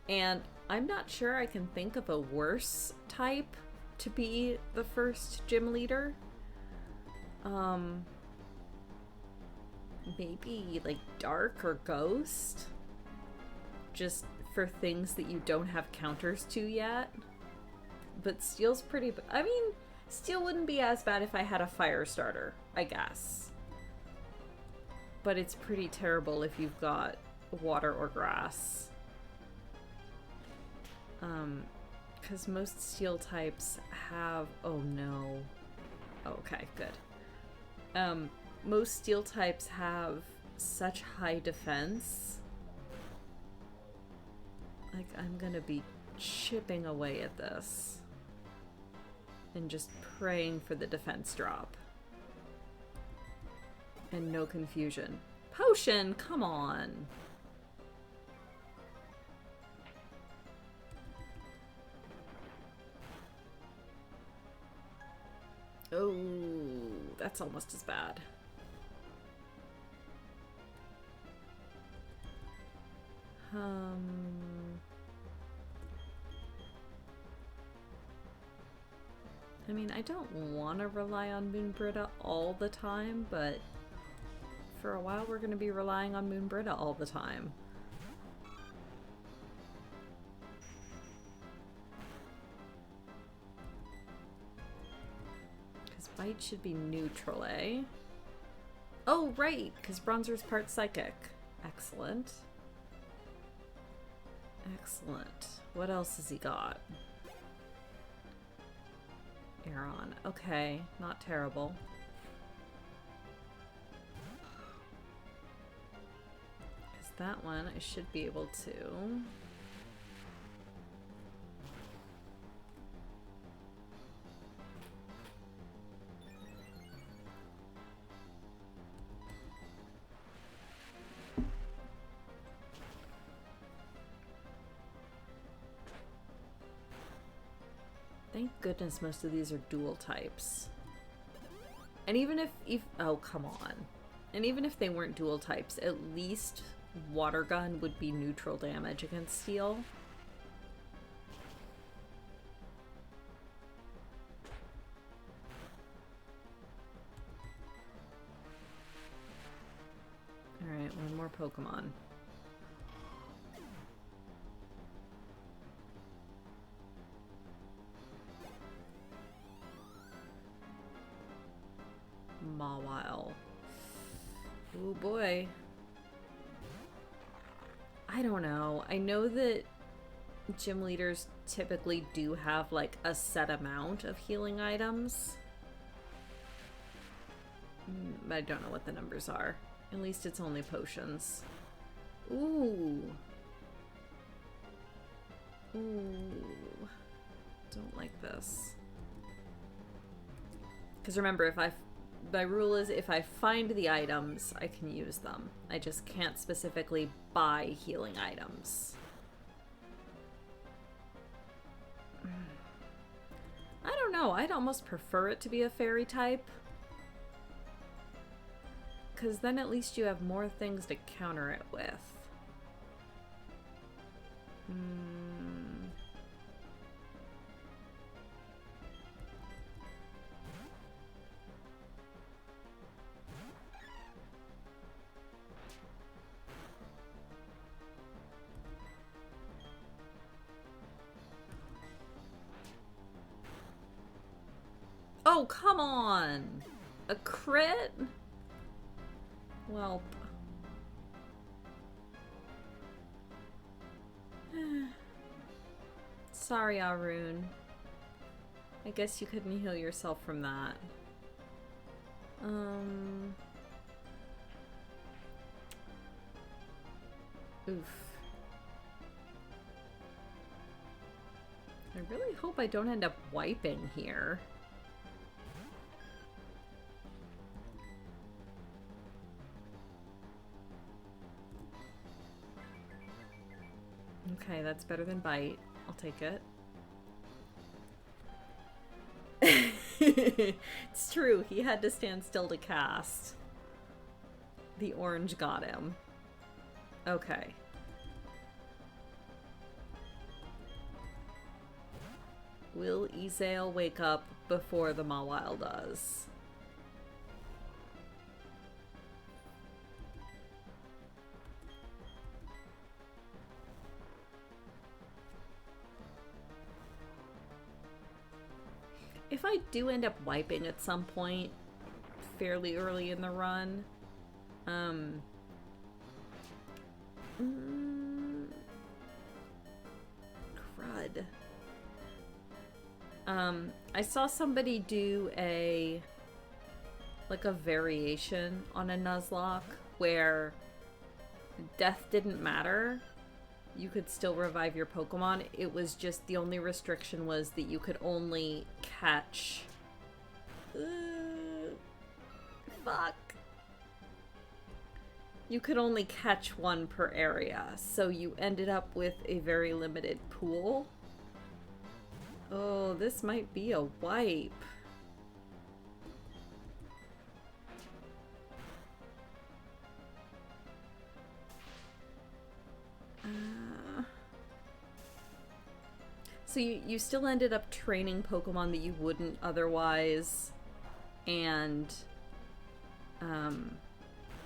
And I'm not sure I can think of a worse type to be the first gym leader. Maybe like Dark or Ghost? Just for things that you don't have counters to yet. But Steel's pretty... I mean, Steel wouldn't be as bad if I had a fire starter, I guess. But it's pretty terrible if you've got water or grass. Because most Steel types have... Oh, no. Okay, good. Most Steel types have such high defense. Like, I'm gonna be chipping away at this. And just praying for the defense drop. And no confusion. Potion, come on! Oh, that's almost as bad. I mean, I don't want to rely on Moon Brita all the time, but for a while we're going to be relying on Moon Brita all the time. Because Bite should be neutral, eh? Oh, right, because Bronzer's part psychic. Excellent. Excellent. What else has he got? Aeron. Okay, not terrible. Because that one I should be able to... Thank goodness most of these are dual types. And even if oh, come on. And even if they weren't dual types, at least Water Gun would be neutral damage against Steel. Alright, one more Pokemon. Mawile. Oh boy. I don't know. I know that gym leaders typically do have like a set amount of healing items. I don't know what the numbers are. At least it's only potions. Ooh. Ooh. Don't like this. Because remember, my rule is if I find the items, I can use them. I just can't specifically buy healing items. I don't know. I'd almost prefer it to be a fairy type. Because then at least you have more things to counter it with. Oh, come on! A crit? Welp. Sorry, Arun. I guess you couldn't heal yourself from that. Oof. I really hope I don't end up wiping here. Okay, that's better than bite. I'll take it. It's true, he had to stand still to cast. The orange got him. Okay. Will Isael wake up before the Mawile does? If I do end up wiping at some point fairly early in the run, crud. I saw somebody do a variation on a Nuzlocke where death didn't matter. You could still revive your Pokemon. It was just the only restriction was that you could only catch... fuck. You could only catch one per area, so you ended up with a very limited pool. Oh, this might be a wipe. So you still ended up training Pokemon that you wouldn't otherwise, and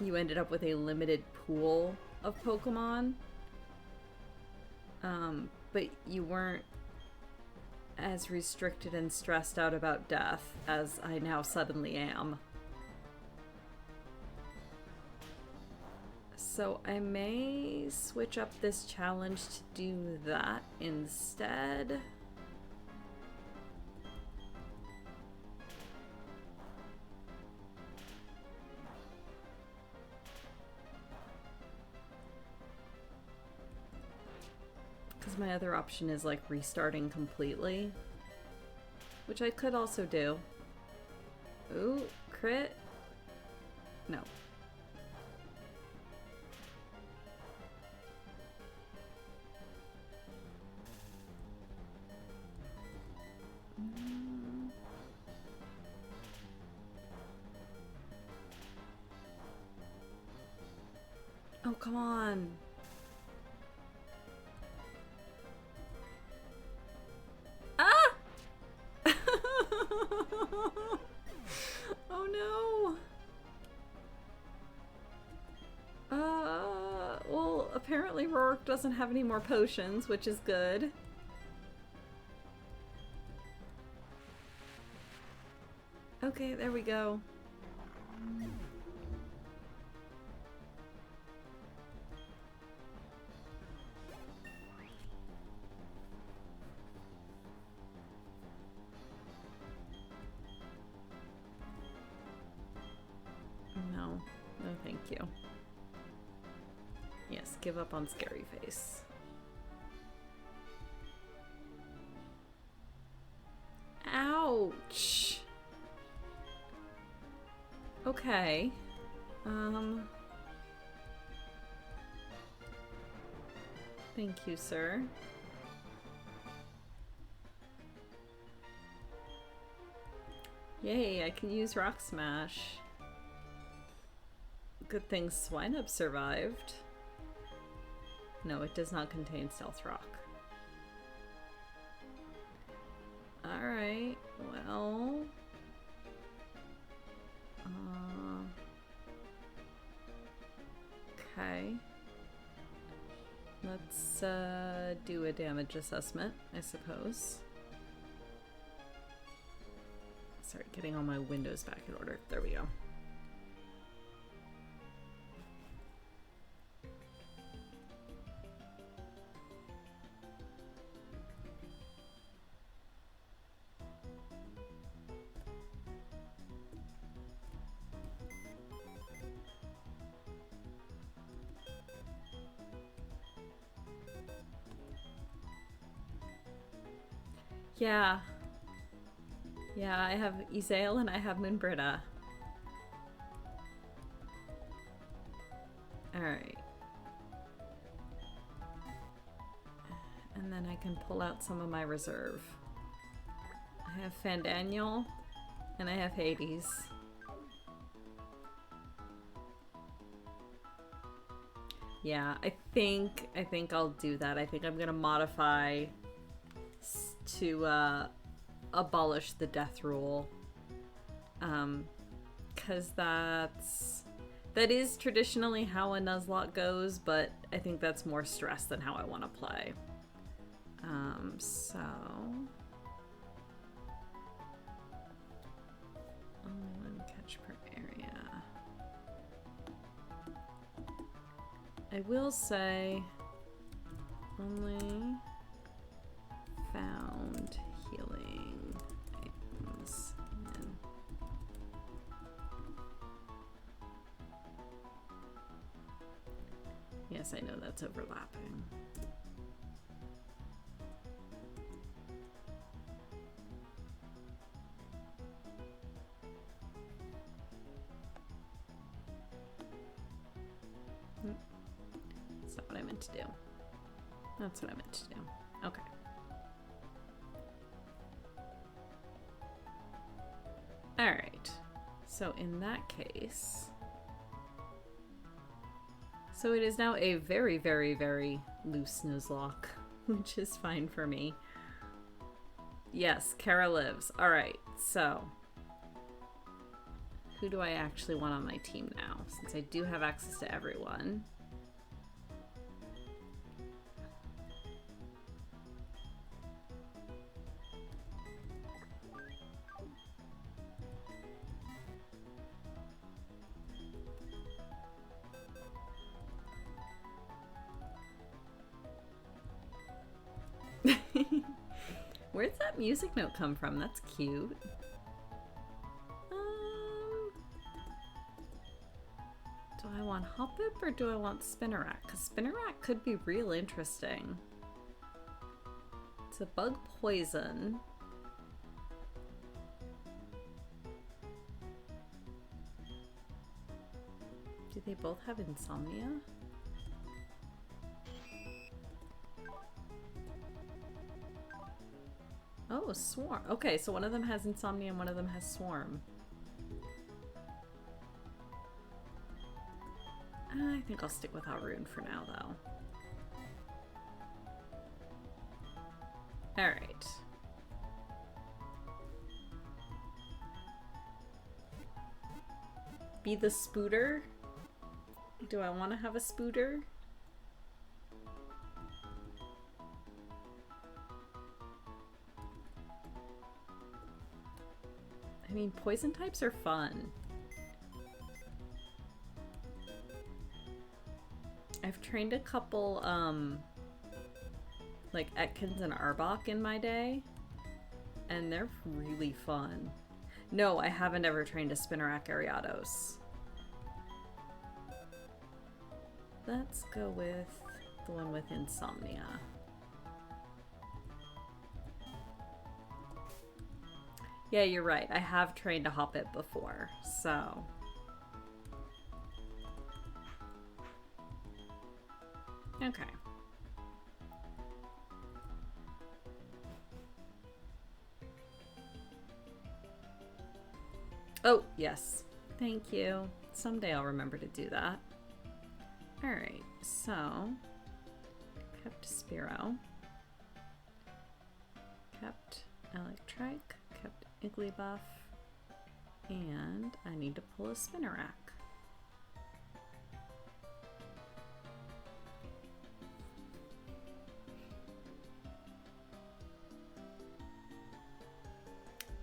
you ended up with a limited pool of Pokemon, but you weren't as restricted and stressed out about death as I now suddenly am. So I may switch up this challenge to do that instead. Because my other option is like restarting completely, which I could also do. Ooh, crit? No. Oh, come on. Ah! Oh no. Well, apparently Rourke doesn't have any more potions, which is good. Okay, there we go. No, thank you. Yes, give up on Scary Face. Ouch! Okay. Thank you, sir. Yay, I can use Rock Smash. Good thing Swinub survived. No, it does not contain Stealth Rock. Alright, well... okay. Let's do a damage assessment, I suppose. Sorry, getting all my windows back in order. There we go. Yeah. Yeah, I have Isael and I have Moonbrita. Alright. And then I can pull out some of my reserve. I have Fandaniel, and I have Hades. Yeah, I think I'll do that. I think I'm gonna modify to abolish the death rule. 'Cause that is traditionally how a Nuzlocke goes, but I think that's more stress than how I want to play. So only one catch per area. I will say only found healing items in. Yes, I know that's overlapping. That's not what I meant to do. That's what I meant to do. Okay. Alright. So in that case... So it is now a very, very, very loose Nuzlocke, which is fine for me. Yes, Kara lives. Alright, so... Who do I actually want on my team now? Since I do have access to everyone. Where'd that music note come from? That's cute. Do I want Hoppip or do I want Spinnerack? Because Spinnerack could be real interesting. It's a bug poison. Do they both have insomnia? Oh, Swarm. Okay, so one of them has insomnia and one of them has Swarm. I think I'll stick with Haroon for now, though. Alright. Be the Spooter? Do I want to have a Spooter? I mean, poison types are fun. I've trained a couple, like Etkins and Arbok in my day, and they're really fun. No, I haven't ever trained a Spinnerack Ariados. Let's go with the one with insomnia. Yeah, you're right. I have trained a Hoppip before, so... Okay. Oh, yes. Thank you. Someday I'll remember to do that. Alright, so... kept Spearow. Kept Electrike. Kept Igglybuff. And I need to pull a Spinnerack.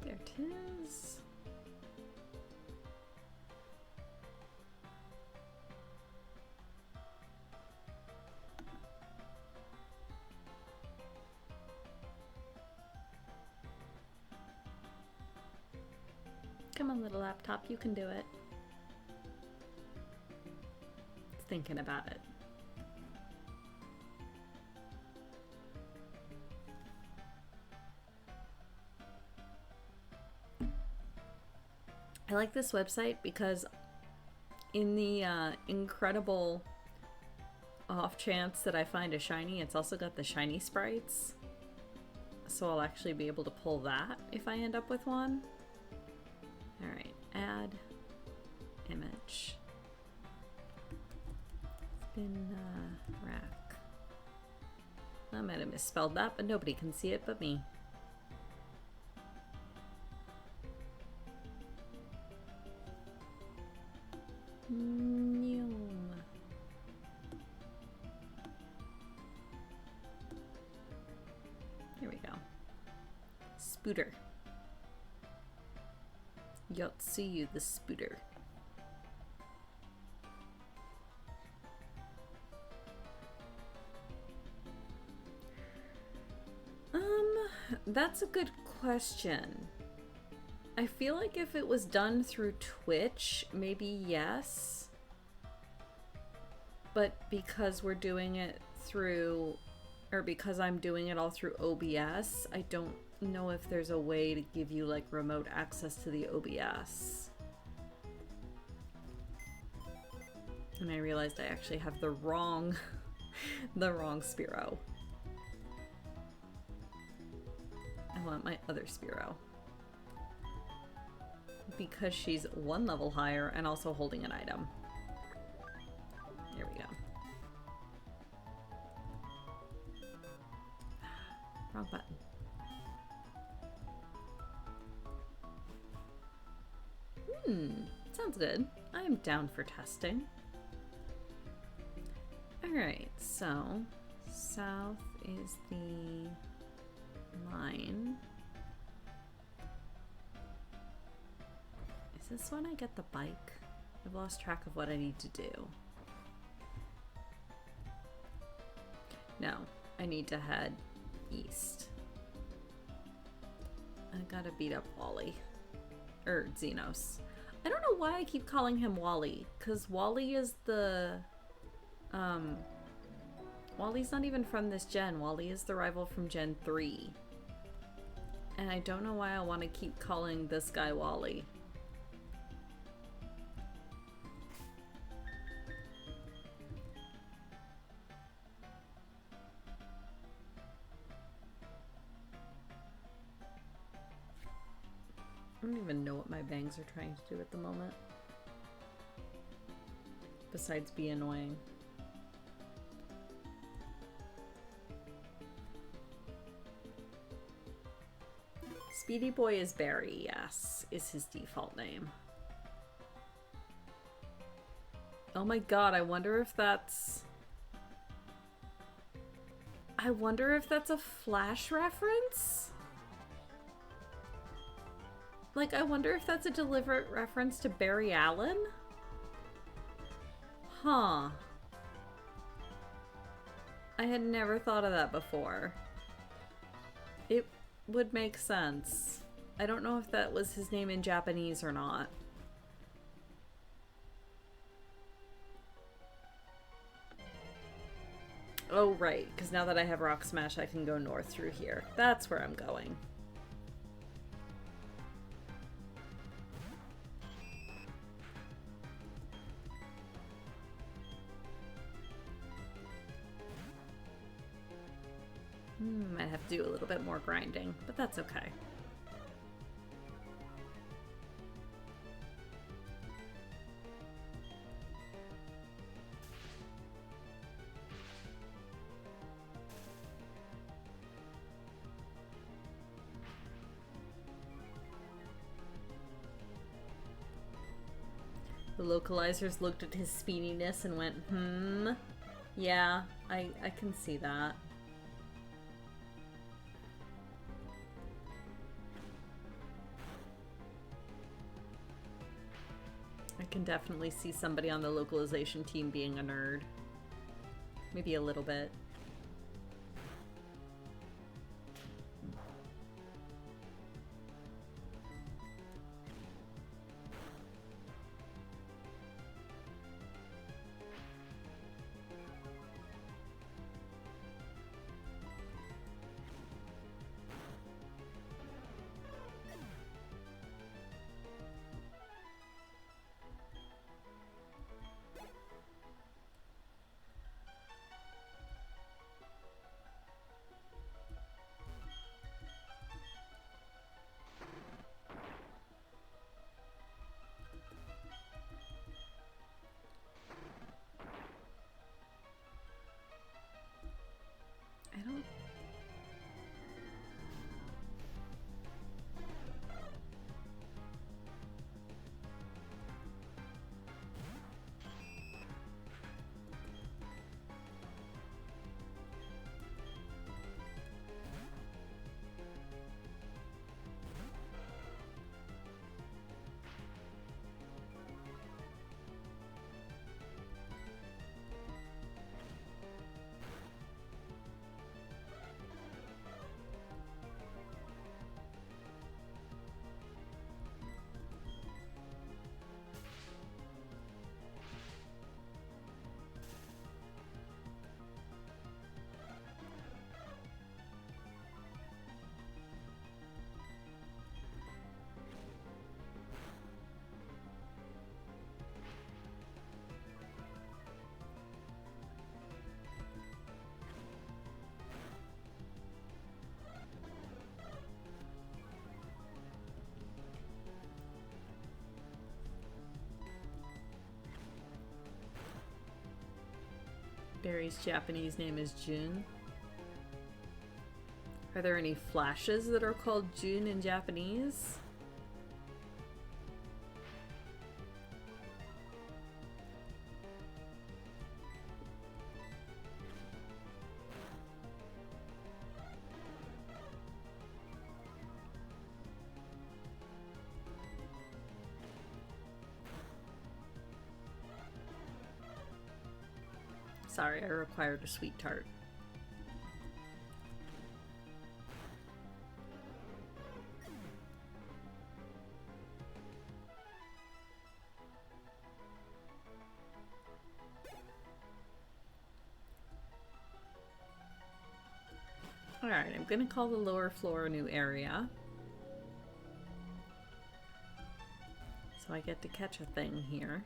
There it is. Come on, little laptop, you can do it. It's thinking about it. I like this website because in the incredible off chance that I find a shiny, it's also got the shiny sprites. So I'll actually be able to pull that if I end up with one. Alright, add image. Spin rack. I might have misspelled that, but nobody can see it but me. Here we go. Spooter. Yotsuyu the Spooter. That's a good question. I feel like if it was done through Twitch, maybe yes. But because we're doing it through, or because I'm doing it all through OBS, I don't know if there's a way to give you like remote access to the OBS. And I realized I actually have the wrong Spearow. I want my other Spearow. Because she's one level higher and also holding an item. There we go. Wrong button. Sounds good. I'm down for testing. Alright, so south is the line. Is this when I get the bike? I've lost track of what I need to do. No, I need to head east. I gotta beat up Wally. Or Xenos. I don't know why I keep calling him Wally, because Wally is the... Wally's not even from this gen. Wally is the rival from Gen 3. And I don't know why I want to keep calling this guy Wally. I don't even know what my bangs are trying to do at the moment. Besides be annoying. Speedy Boy is Barry, yes, is his default name. Oh my god, I wonder if that's... I wonder if that's a Flash reference? Like, I wonder if that's a deliberate reference to Barry Allen? Huh. I had never thought of that before. It would make sense. I don't know if that was his name in Japanese or not. Oh, right, because now that I have Rock Smash, I can go north through here. That's where I'm going. Might have to do a little bit more grinding, but that's okay. The localizers looked at his speediness and went, yeah, I can see that. I can definitely see somebody on the localization team being a nerd. Maybe a little bit. Barry's Japanese name is June. Are there any flashes that are called June in Japanese? Sorry, I required a sweet tart. Alright, I'm gonna call the lower floor a new area. So I get to catch a thing here.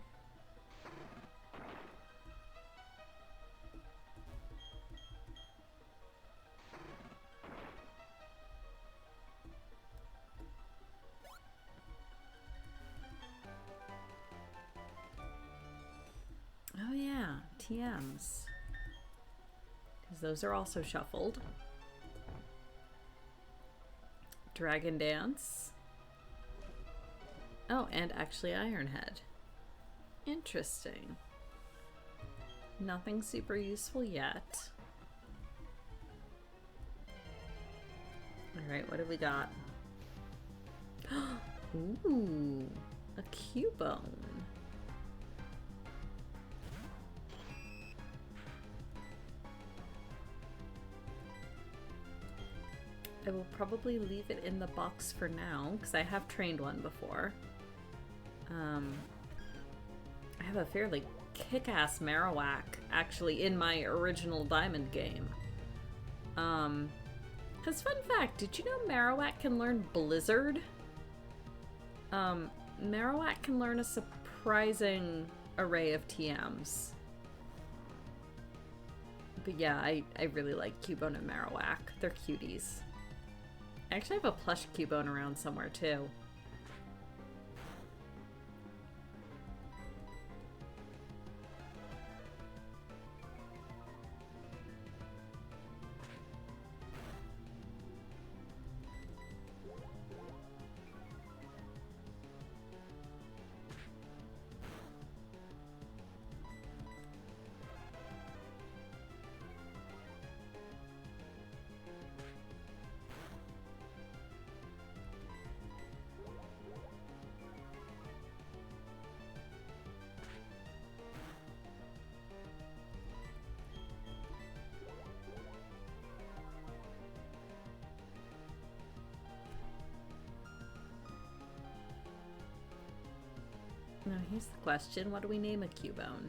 Oh yeah, TMs. Because those are also shuffled. Dragon Dance. Oh, and actually Ironhead. Interesting. Nothing super useful yet. Alright, what have we got? Ooh, a Cubone. I will probably leave it in the box for now, because I have trained one before. I have a fairly kick-ass Marowak, actually, in my original Diamond game. Because fun fact, did you know Marowak can learn Blizzard? Marowak can learn a surprising array of TMs. But yeah, I really like Cubone and Marowak. They're cuties. I actually have a plush Cubone around somewhere too. Now here's the question, what do we name a Cubone?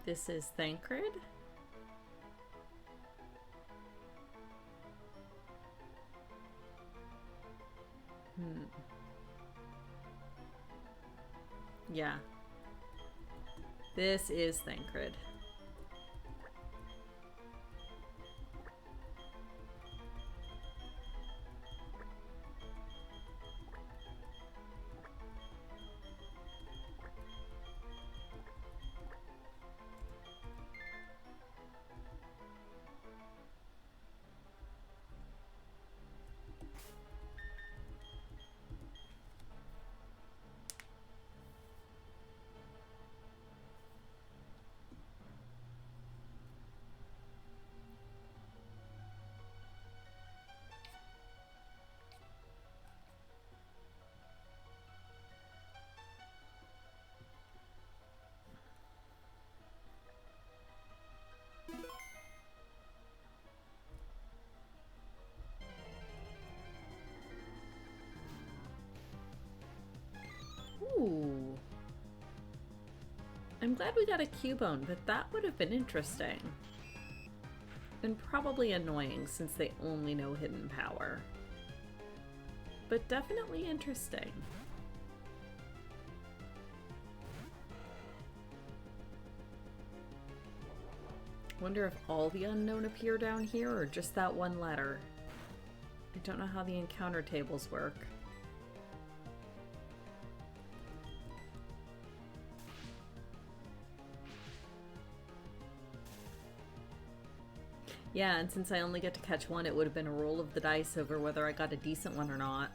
This is Thancred. Yeah. This is Thancred. I'm glad we got a Cubone, but that would have been interesting. And probably annoying since they only know hidden power. But definitely interesting. Wonder if all the unknown appear down here or just that one letter. I don't know how the encounter tables work. Yeah, and since I only get to catch one, it would have been a roll of the dice over whether I got a decent one or not.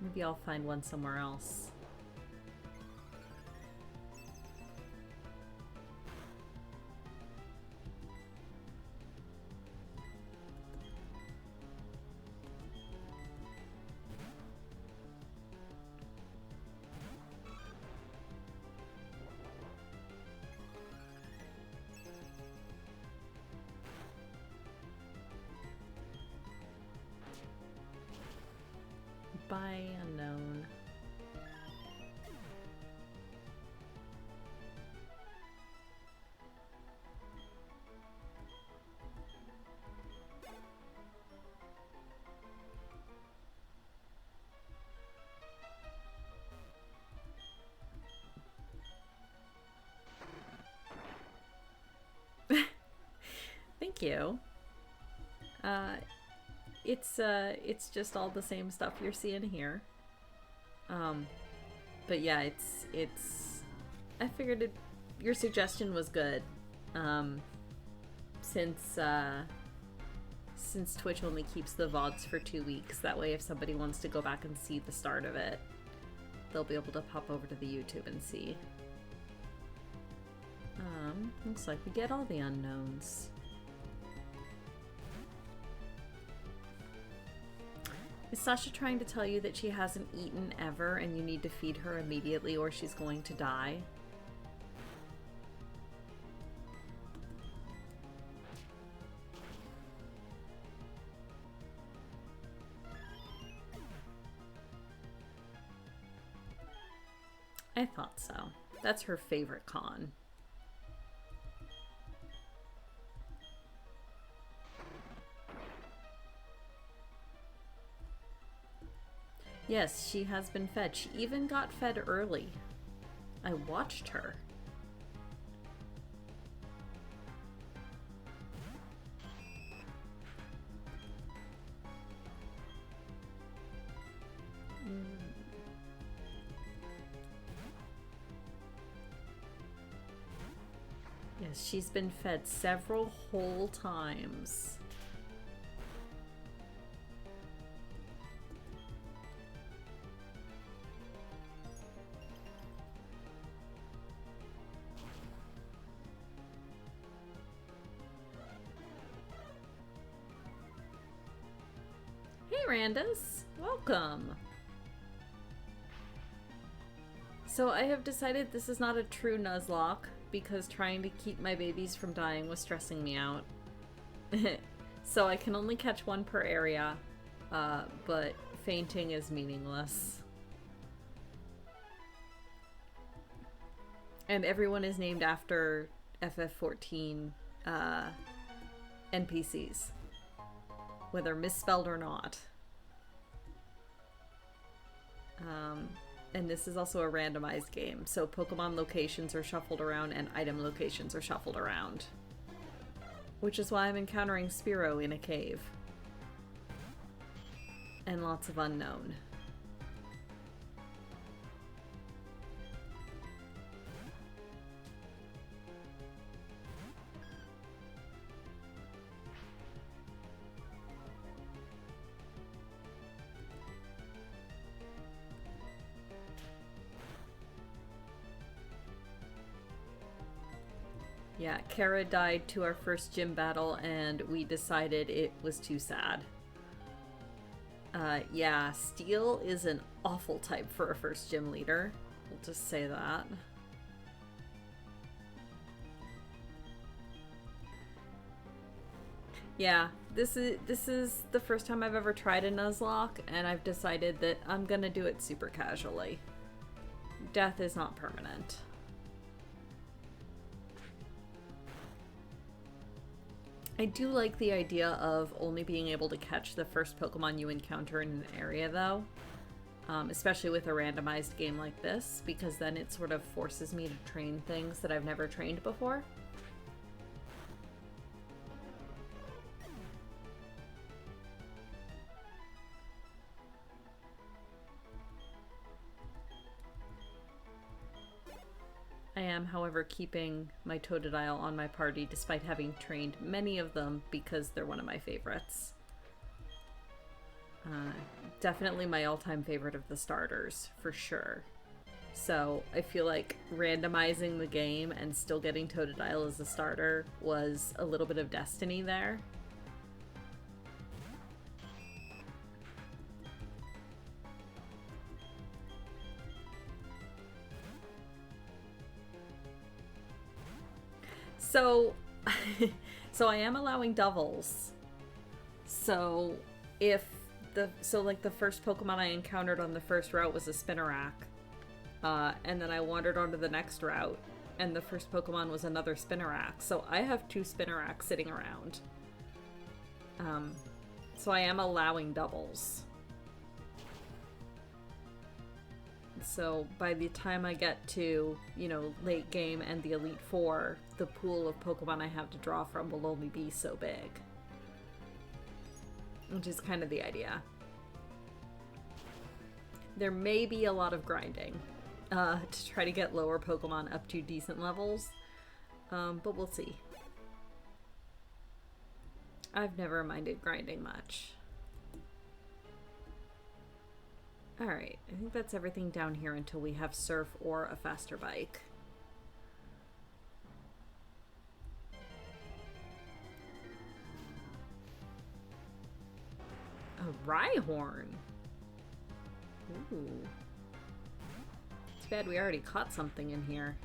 Maybe I'll find one somewhere else. By unknown. Thank you. It's just all the same stuff you're seeing here. But yeah, it's I figured your suggestion was good. Since Twitch only keeps the VODs for 2 weeks, that way if somebody wants to go back and see the start of it, they'll be able to pop over to the YouTube and see. Looks like we get all the unknowns. Is Sasha trying to tell you that she hasn't eaten ever and you need to feed her immediately or she's going to die? I thought so. That's her favorite con. Yes, she has been fed. She even got fed early. I watched her. Yes, she's been fed several whole times. Randas, welcome. So I have decided this is not a true Nuzlocke because trying to keep my babies from dying was stressing me out. So I can only catch one per area, but fainting is meaningless. And everyone is named after FF14 NPCs, whether misspelled or not. And this is also a randomized game, so Pokemon locations are shuffled around and item locations are shuffled around. Which is why I'm encountering Spearow in a cave. And lots of unknown. Yeah, Kara died to our first gym battle and we decided it was too sad. Yeah, Steel is an awful type for a first gym leader. We'll just say that. Yeah, this is the first time I've ever tried a Nuzlocke, and I've decided that I'm gonna do it super casually. Death is not permanent. I do like the idea of only being able to catch the first Pokemon you encounter in an area, though. Especially with a randomized game like this, because then it sort of forces me to train things that I've never trained before. I am, however, keeping my Totodile on my party despite having trained many of them because they're one of my favorites. Definitely my all-time favorite of the starters, for sure. So I feel like randomizing the game and still getting Totodile as a starter was a little bit of destiny there. So, so I am allowing doubles. So if like the first Pokemon I encountered on the first route was a Spinarak, and then I wandered onto the next route, and the first Pokemon was another Spinarak. So I have 2 Spinaraks sitting around. So I am allowing doubles. So by the time I get to, you know, late game and the Elite Four, the pool of Pokemon I have to draw from will only be so big. Which is kind of the idea. There may be a lot of grinding to try to get lower Pokemon up to decent levels, but we'll see. I've never minded grinding much. Alright, I think that's everything down here until we have Surf or a faster bike. A Rhyhorn! Ooh. Too bad we already caught something in here.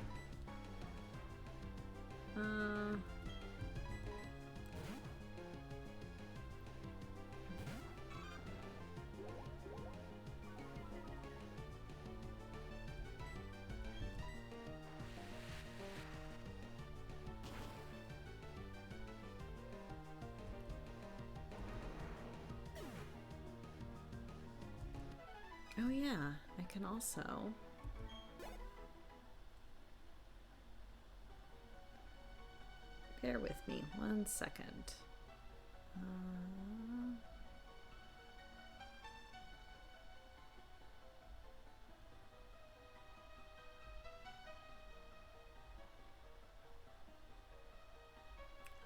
Oh yeah, I can also... Bear with me 1 second.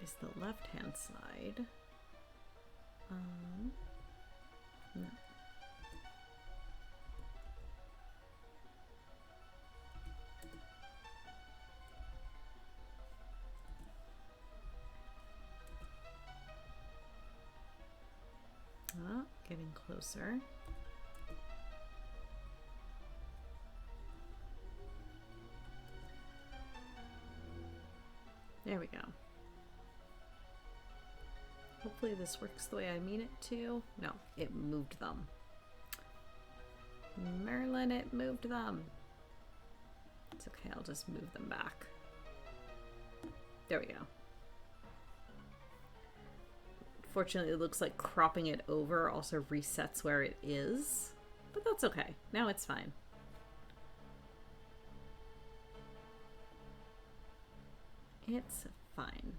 Is the left-hand side. No. Oh, getting closer. There we go. Hopefully this works the way I mean it to. No, it moved them. Merlin, it moved them. It's okay, I'll just move them back. There we go. Fortunately, it looks like cropping it over also resets where it is. But that's okay. Now it's fine. It's fine.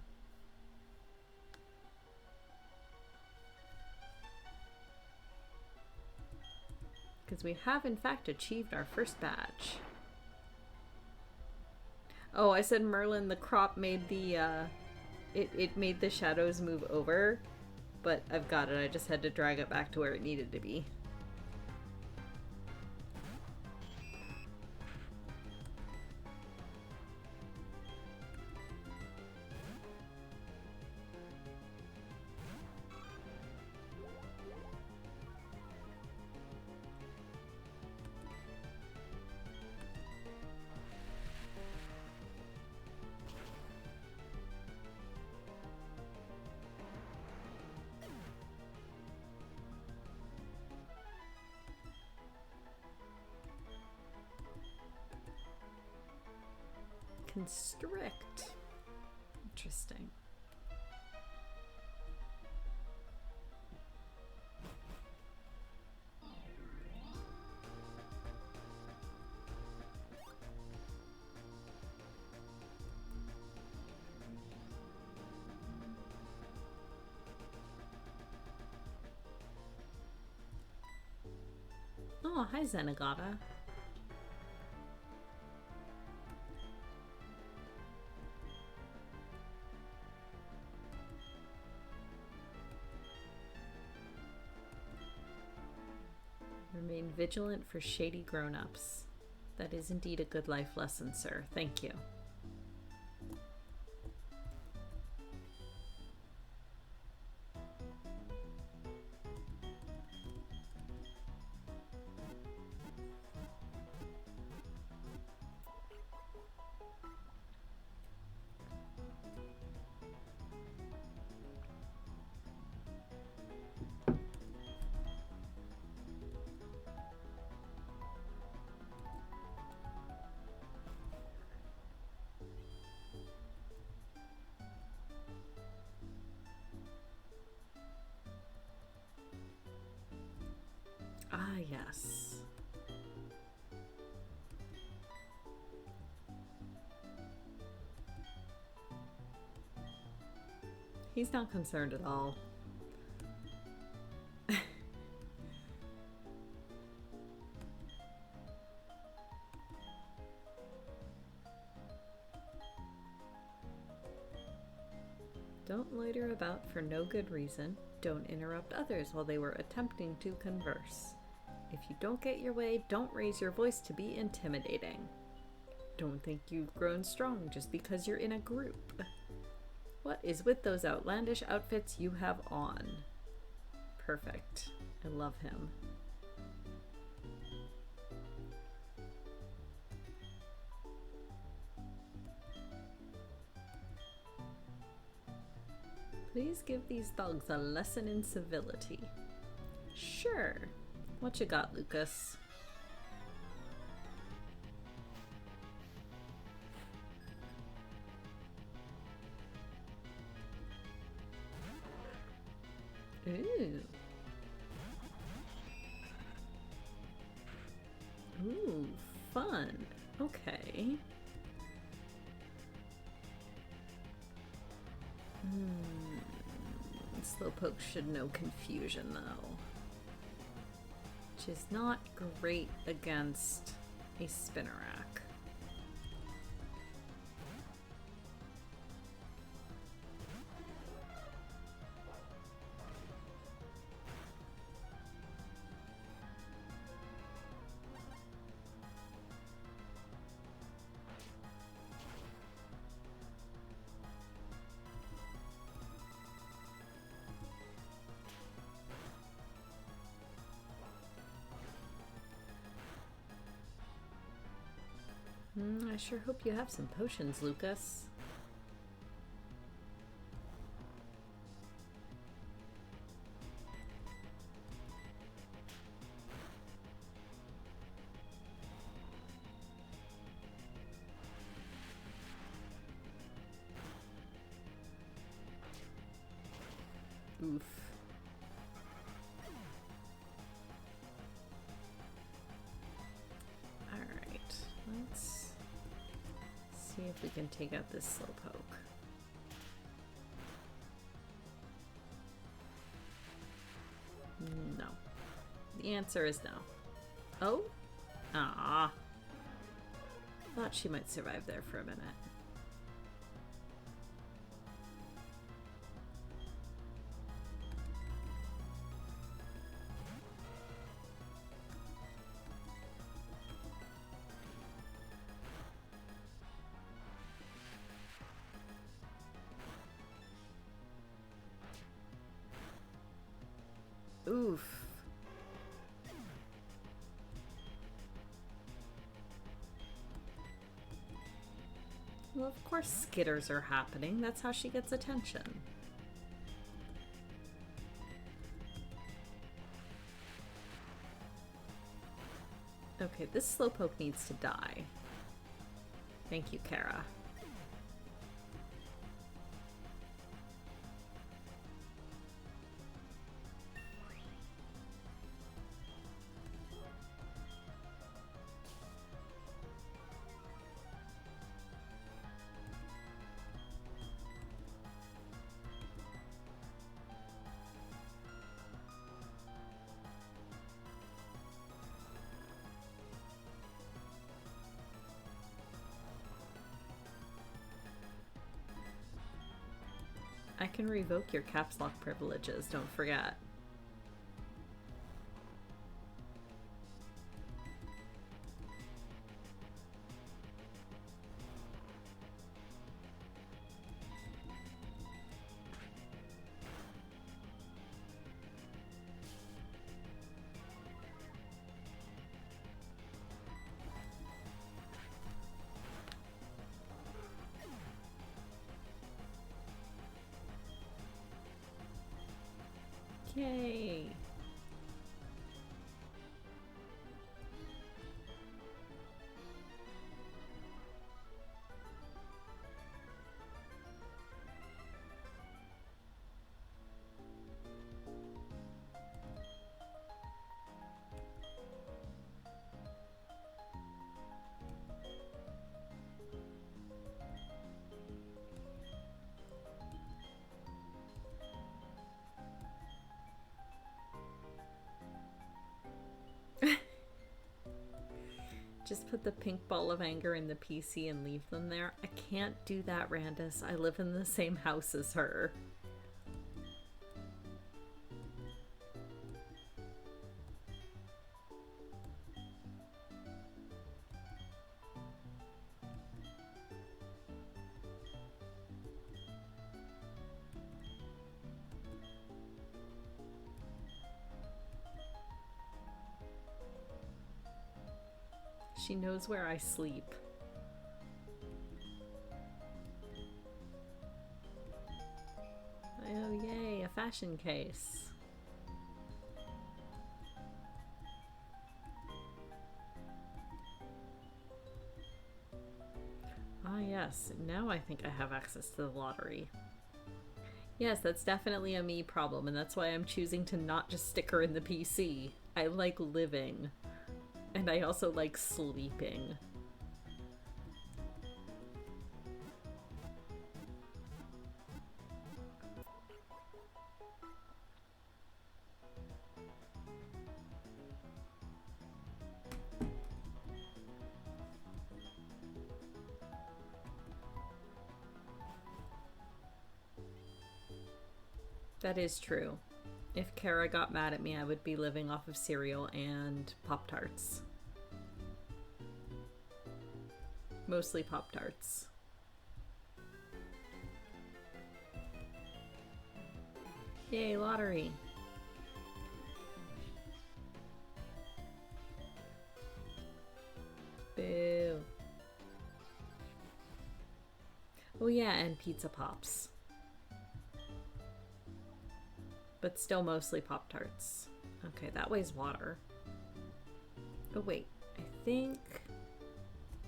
Because we have, in fact, achieved our first badge. Oh, I said Merlin, the crop made the, it made the shadows move over. But I've got it. I just had to drag it back to where it needed to be. constrict. Interesting. Oh, hi Zenigata. Remain vigilant for shady grown-ups. That is indeed a good life lesson, sir. Thank you. Ah, yes. He's not concerned at all. Don't loiter about for no good reason. Don't interrupt others while they were attempting to converse. If you don't get your way, don't raise your voice to be intimidating. Don't think you've grown strong just because you're in a group. What is with those outlandish outfits you have on? Perfect. I love him. Please give these dogs a lesson in civility. Sure. What you got, Lucas? Ooh. Ooh, fun. Okay. Slowpoke should know confusion, though. Which is not great against a Spinnerack. I sure hope you have some potions, Lucas. Oof. Alright, let's see if we can take out this Slowpoke. No. The answer is no. Oh? Ah. Thought she might survive there for a minute. Oof. Well, of course skitters are happening. That's how she gets attention. Okay, this Slowpoke needs to die. Thank you, Kara. I can revoke your caps lock privileges, don't forget. Yay! Just put the pink ball of anger in the PC and leave them there. I can't do that, Randus. I live in the same house as her. She knows where I sleep. Oh yay, a fashion case. Ah yes, now I think I have access to the lottery. Yes, that's definitely a me problem, and that's why I'm choosing to not just stick her in the PC. I like living. And I also like sleeping. That is true. If Kara got mad at me, I would be living off of cereal and Pop-Tarts. Mostly Pop-Tarts. Yay, lottery. Boo. Oh yeah, and Pizza Pops. But still mostly Pop-Tarts. Okay, that weighs water. Oh wait, I think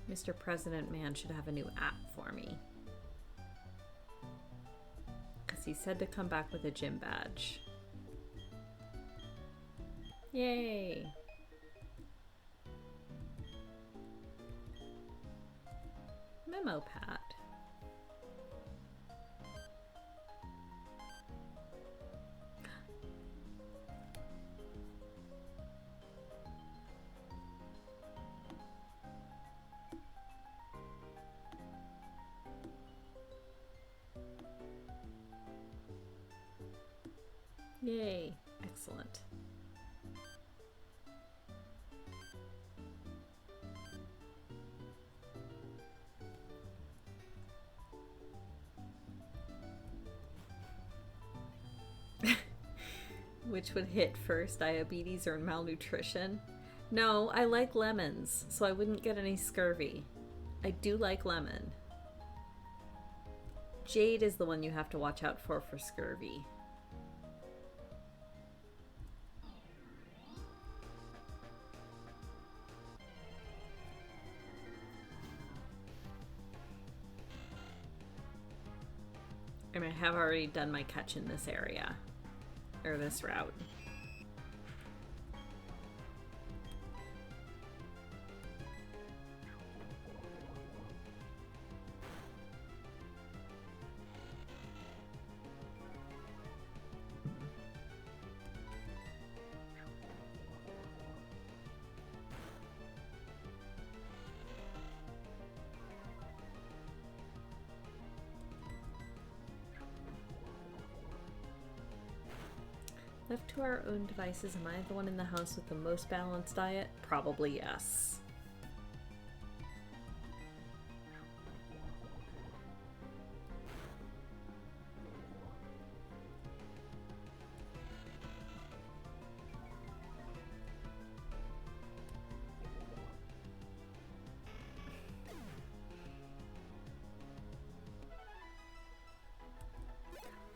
Mr. President Man should have a new app for me. Because he said to come back with a gym badge. Yay! Memo pad. Yay! Excellent. Which would hit first, diabetes or malnutrition? No, I like lemons, so I wouldn't get any scurvy. I do like lemon. Jade is the one you have to watch out for scurvy. I mean, I have already done my catch in this area. Or this route. Left to our own devices, am I the one in the house with the most balanced diet? Probably yes.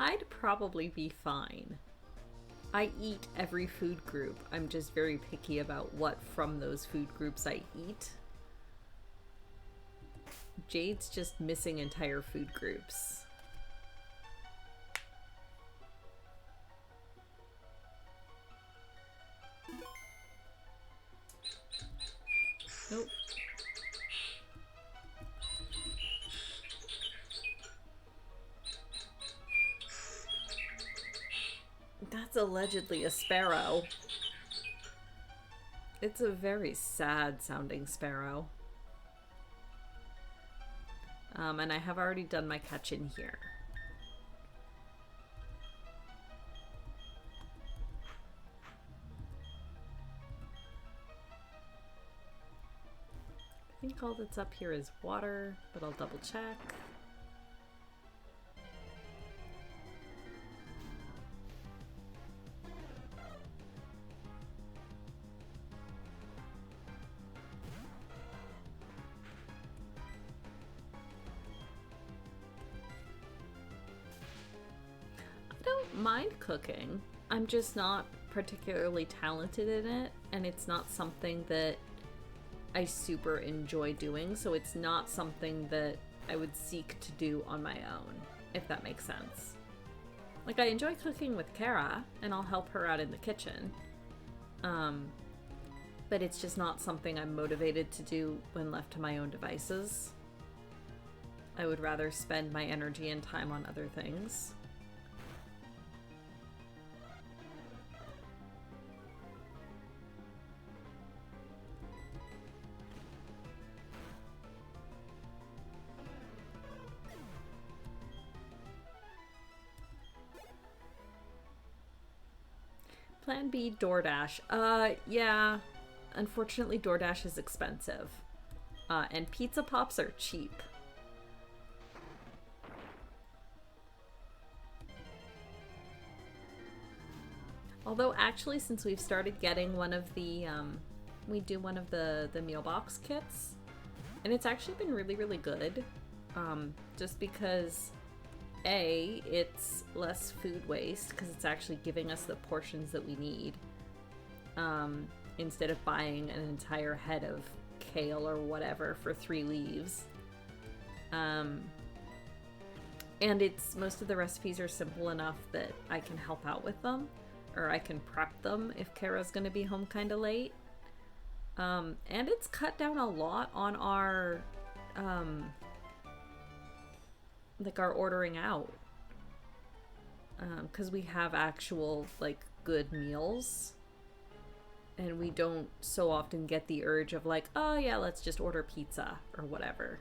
I'd probably be fine. I eat every food group. I'm just very picky about what from those food groups I eat. Jade's just missing entire food groups. Nope. That's allegedly a sparrow. It's a very sad sounding sparrow. And I have already done my catch in here. I think all that's up here is water, but I'll double check. Mind cooking. I'm just not particularly talented in it, and it's not something that I super enjoy doing, so it's not something that I would seek to do on my own, if that makes sense. Like, I enjoy cooking with Kara, and I'll help her out in the kitchen. But it's just not something I'm motivated to do when left to my own devices. I would rather spend my energy and time on other things. Plan B, DoorDash. Yeah. Unfortunately, DoorDash is expensive. And Pizza Pops are cheap. Although, actually, since we've started getting one of the, we do one of the meal box kits, and it's actually been really, really good. Just because, A, it's less food waste, because it's actually giving us the portions that we need, instead of buying an entire head of kale or whatever for 3 leaves. And it's, most of the recipes are simple enough that I can help out with them, or I can prep them if Kara's gonna be home kind of late. And it's cut down a lot on our, like, our ordering out. Because we have actual, like, good meals. And we don't so often get the urge of, like, oh yeah, let's just order pizza or whatever.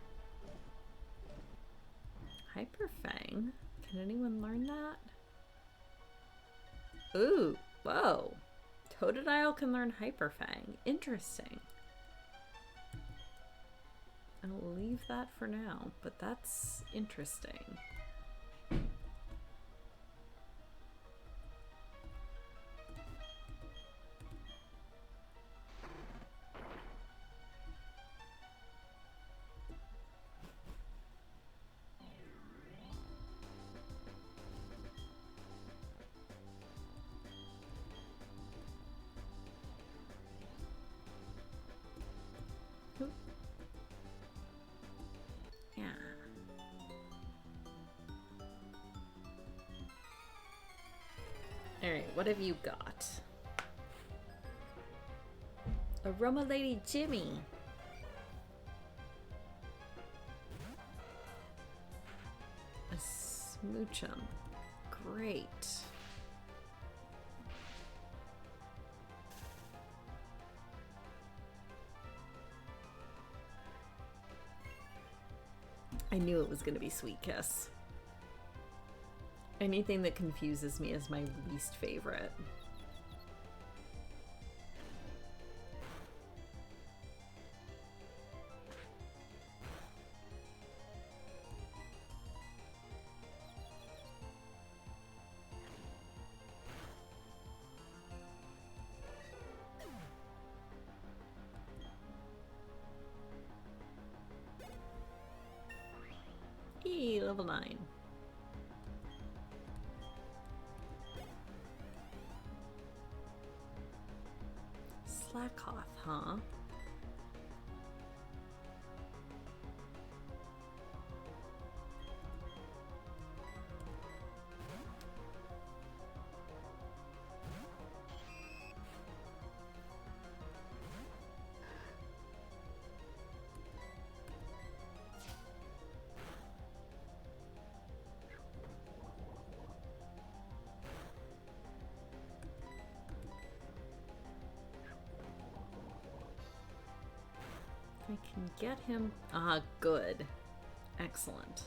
Hyperfang? Can anyone learn that? Ooh, whoa. Totodile can learn Hyperfang. Interesting. I'll leave that for now, but that's interesting. Yeah. Alright, what have you got? Aroma Lady Jimmy. A smoochum. Great. I knew it was going to be Sweet Kiss. Anything that confuses me is my least favorite. line. Slackoth, huh? I can get him. Ah, good. Excellent.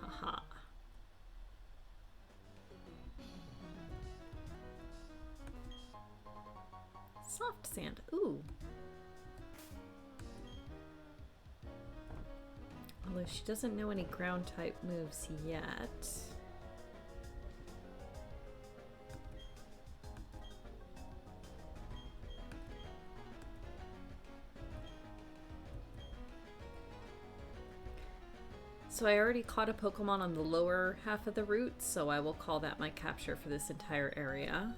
Haha. Soft sand. Ooh. Although she doesn't know any ground type moves yet. So I already caught a Pokemon on the lower half of the route, so I will call that my capture for this entire area.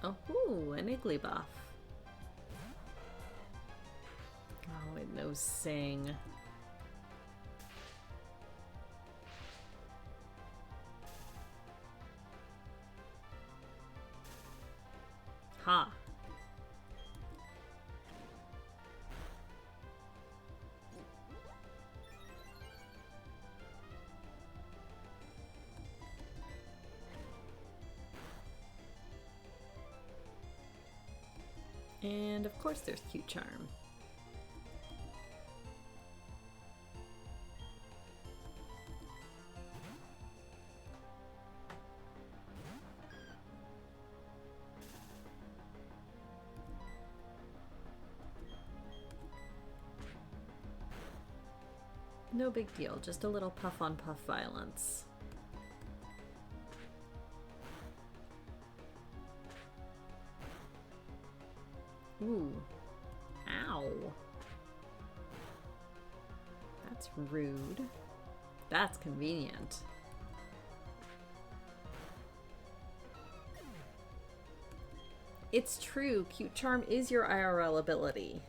Oh, ooh, an Igglybuff. Oh, it knows Sing. Ha. And of course there's Cute Charm. No big deal, just a little puff on puff violence. Ooh. Ow. That's rude. That's convenient. It's true, Cute Charm is your IRL ability.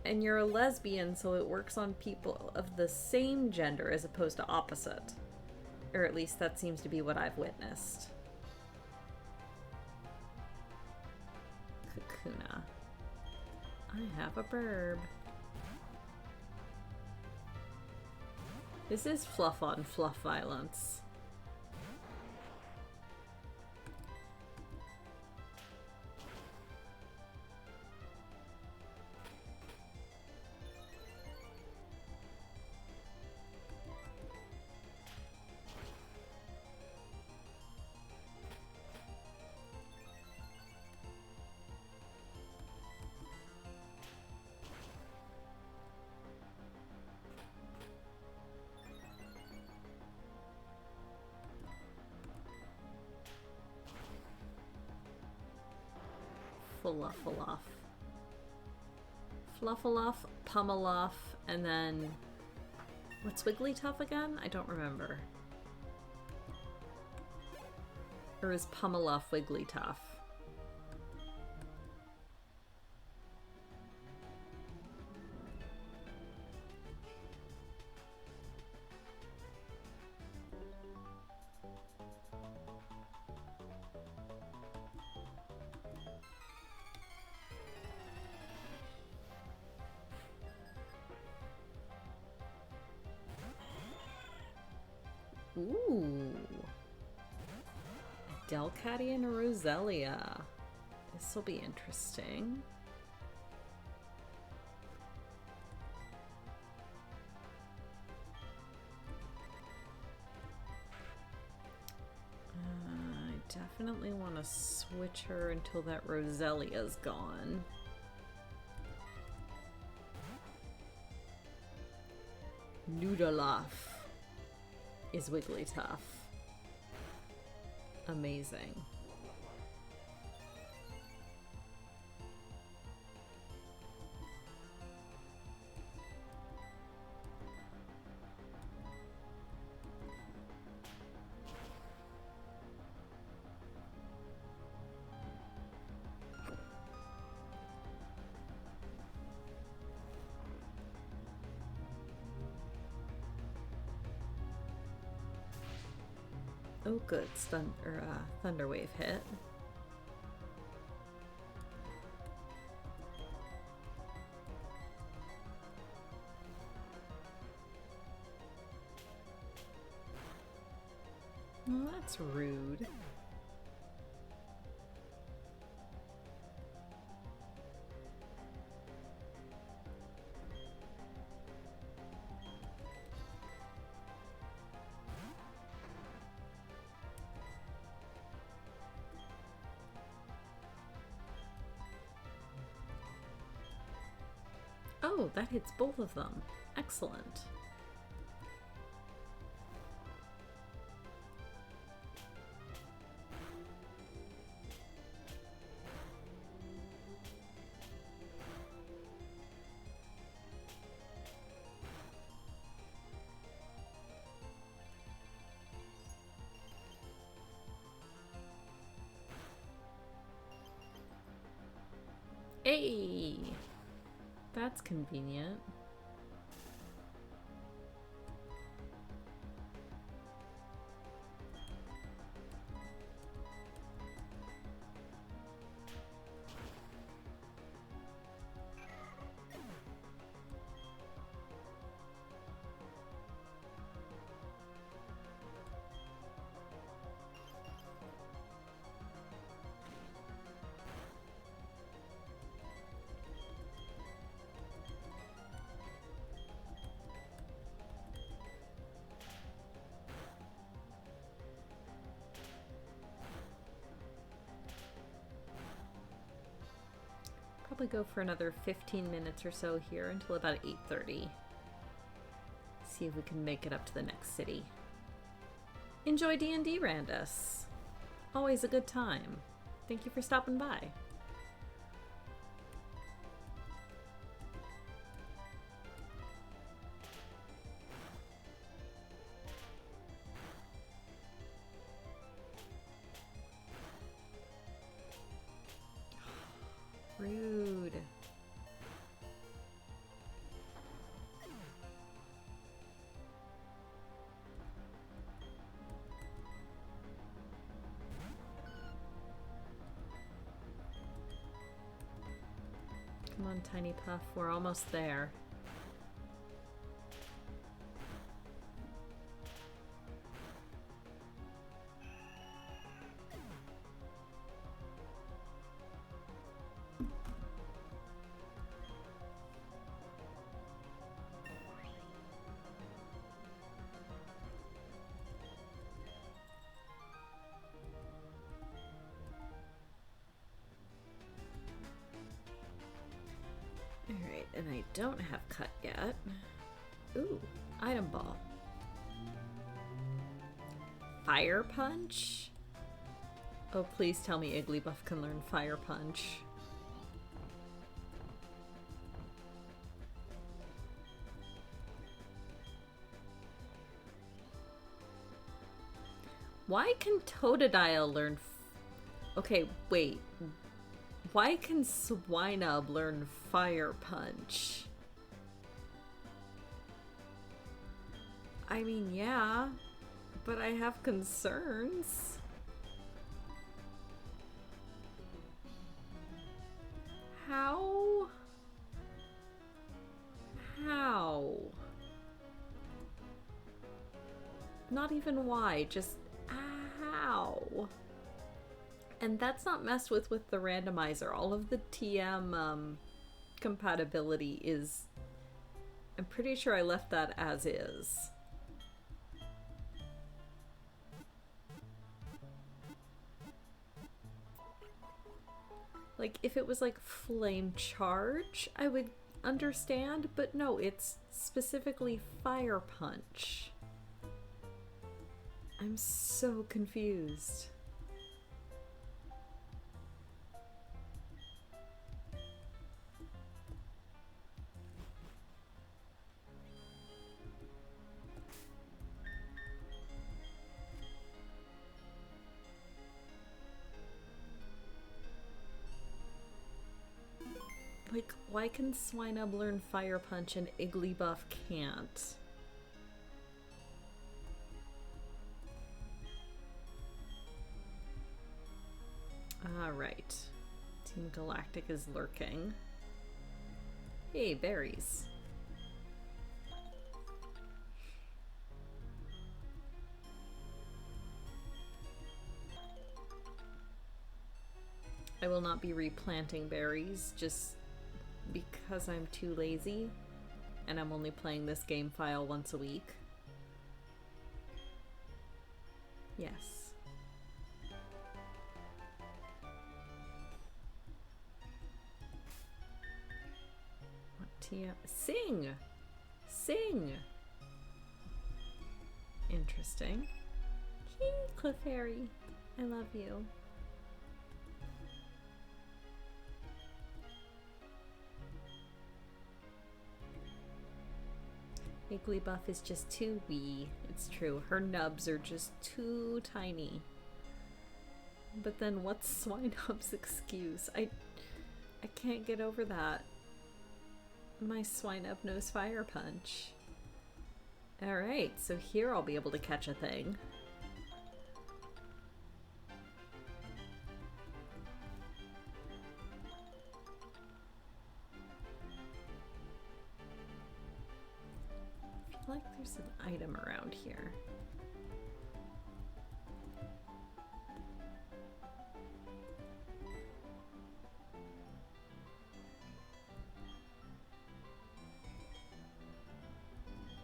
And you're a lesbian, so it works on people of the same gender as opposed to opposite. Or at least that seems to be what I've witnessed. Kakuna. I have a burb. This is fluff on fluff violence. Fluffaloff. Fluffaloff, Pummeloff, and then... what's Wigglytuff again? I don't remember. Or is Pummeloff Wigglytuff? Ooh. A Delcatty and a Roselia. This will be interesting. I definitely want to switch her until that Roselia's gone. Noodleoff is Wigglytuff. Amazing. Oh, good. Thunder Wave hit. Well, that's rude. Oh, that hits both of them. Excellent. Hey! That's convenient. Probably go for another 15 minutes or so here until about 8:30. See if we can make it up to the next city. Enjoy D&D, Randus. Always a good time. Thank you for stopping by. Rude. Come on, Tiny Puff, we're almost there. Alright, and I don't have cut yet. Ooh, item ball. Fire Punch? Oh, please tell me Igglybuff can learn Fire Punch. Why can Totodile learn... Okay, wait. Why can Swinub learn Fire Punch? I mean, yeah, but I have concerns. How? How? Not even why, just ow. And that's not messed with the randomizer. All of the TM compatibility is... I'm pretty sure I left that as is. Like, if it was like flame charge, I would understand, but no, it's specifically fire punch. I'm so confused. Like, why can Swinub learn Fire Punch and Igglybuff can't? Alright. Team Galactic is lurking. Hey, berries. I will not be replanting berries, just because I'm too lazy and I'm only playing this game file once a week. Yes. What Sing! Sing! Interesting. Hey, Clefairy. I love you. Igglybuff is just too wee. It's true. Her nubs are just too tiny. But then what's Swinub's excuse? I can't get over that. My Swinub knows Fire Punch. Alright, so here I'll be able to catch a thing. I feel like there's an item around here.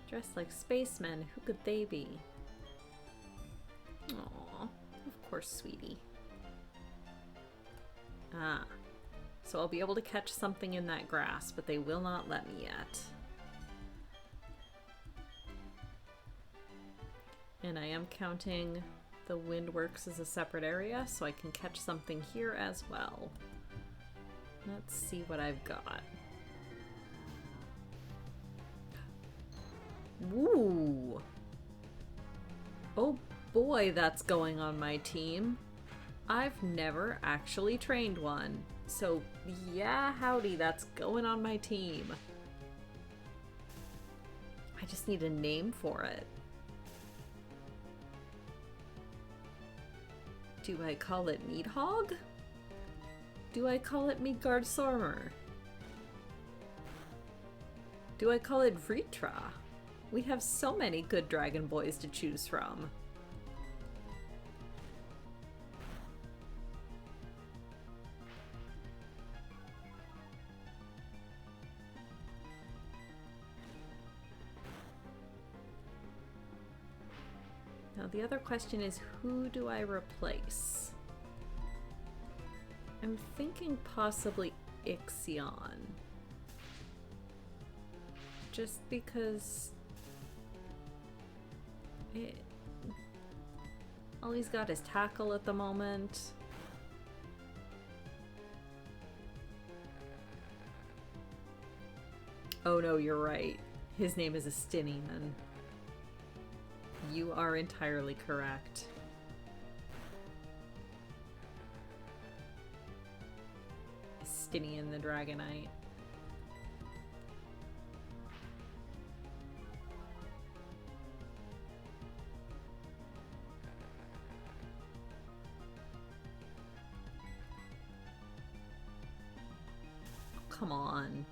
Dressed like spacemen, who could they be? Aww, of course, sweetie. Ah, so I'll be able to catch something in that grass, but they will not let me yet. And I am counting the Windworks as a separate area, so I can catch something here as well. Let's see what I've got. Ooh. Oh boy, that's going on my team. I've never actually trained one. So yeah, howdy, that's going on my team. I just need a name for it. Do I call it Needhog? Do I call it Midgard Sormer? Do I call it Vritra? We have so many good dragon boys to choose from. Now the other question is, who do I replace? I'm thinking possibly Ixion. Just because all he's got is tackle at the moment. Oh no, you're right. His name is Astinian. You are entirely correct. Astinian the Dragonite. Come on.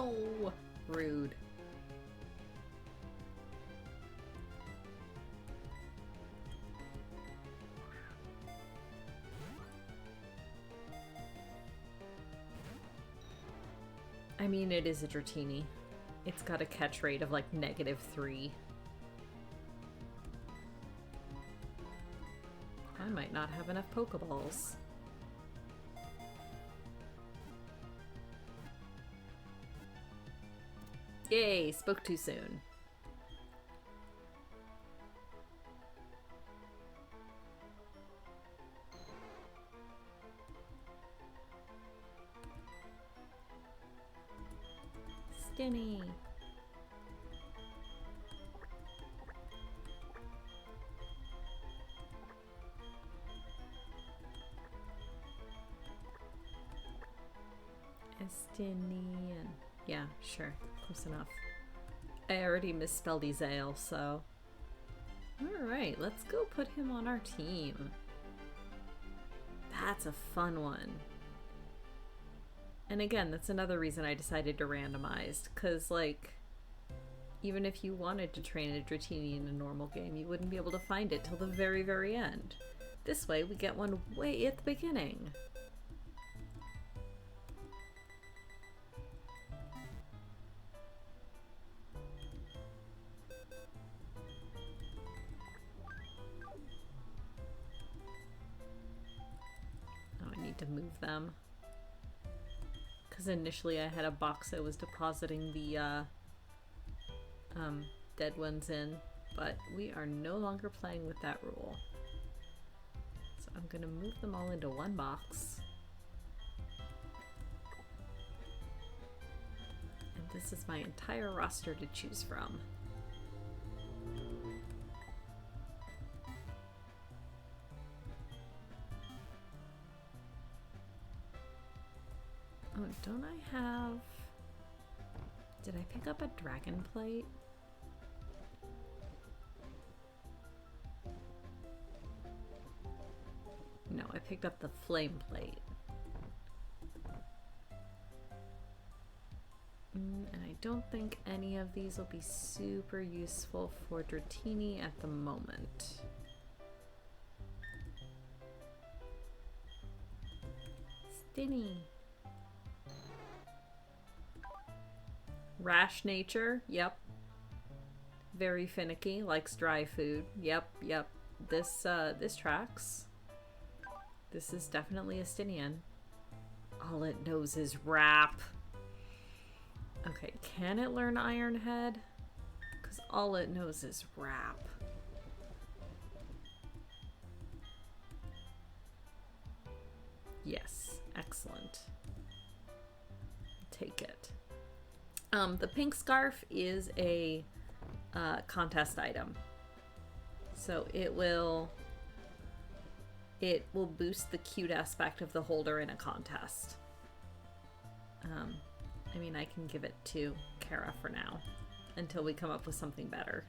Oh, rude. I mean, it is a Dratini. It's got a catch rate of like -3. I might not have enough Pokeballs. Yay, spoke too soon. Skinny. Estinian. Yeah, sure. Close enough. I already misspelled Ezael, so... Alright, let's go put him on our team. That's a fun one. And again, that's another reason I decided to randomize, because, like, even if you wanted to train a Dratini in a normal game, you wouldn't be able to find it till the very, very end. This way, we get one way at the beginning. Oh, I need to move them. Because initially I had a box I was depositing the dead ones in, but we are no longer playing with that rule. So I'm gonna move them all into one box. And this is my entire roster to choose from. Oh, don't I have... Did I pick up a dragon plate? No, I picked up the flame plate. And I don't think any of these will be super useful for Dratini at the moment. Stinny. Rash nature, yep. Very finicky, likes dry food. Yep. This tracks. This is definitely a Stinian. All it knows is rap. Okay, can it learn Iron Head? Because all it knows is rap. Yes, excellent. Take it. The pink scarf is a contest item. So it will boost the cute aspect of the holder in a contest. I mean, I can give it to Kara for now until we come up with something better.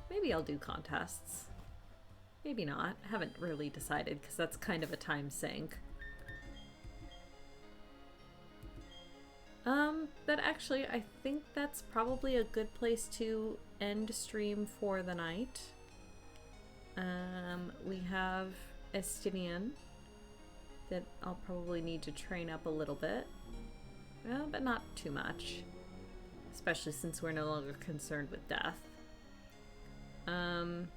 Maybe I'll do contests. Maybe not. Haven't really decided because that's kind of a time sink. But actually, I think that's probably a good place to end stream for the night. We have Estinian that I'll probably need to train up a little bit. Well, but not too much. Especially since we're no longer concerned with death. And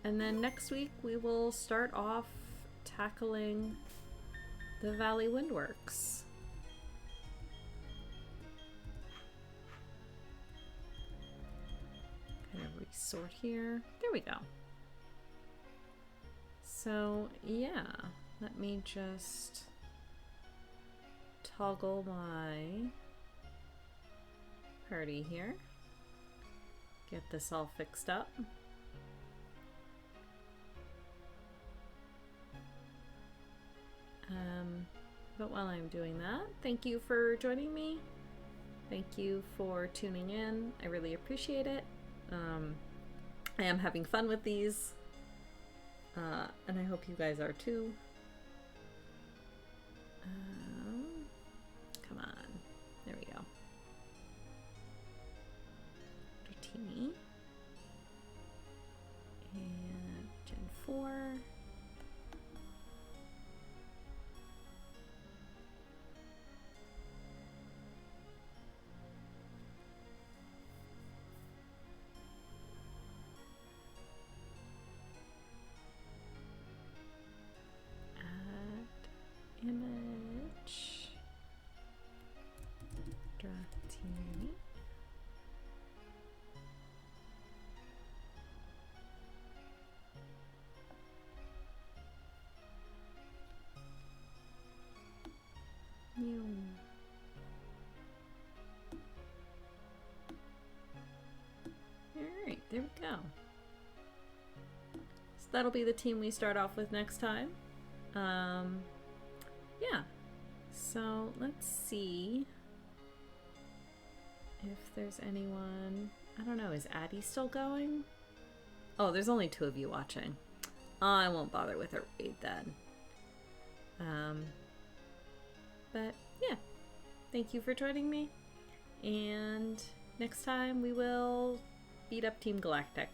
then next week we will start off tackling the Valley Windworks. Kind of resort here. There we go. So, yeah. Let me just toggle my party here. Get this all fixed up. But while I'm doing that, thank you for joining me. Thank you for tuning in. I really appreciate it. I am having fun with these. And I hope you guys are too. Come on. there we go. So that'll be the team we start off with next time. Yeah. So let's see if there's anyone. I don't know, is Addie still going? Oh, there's only 2 of you watching. Oh, I won't bother with a raid then. But yeah, thank you for joining me. And next time we will beat up Team Galactic.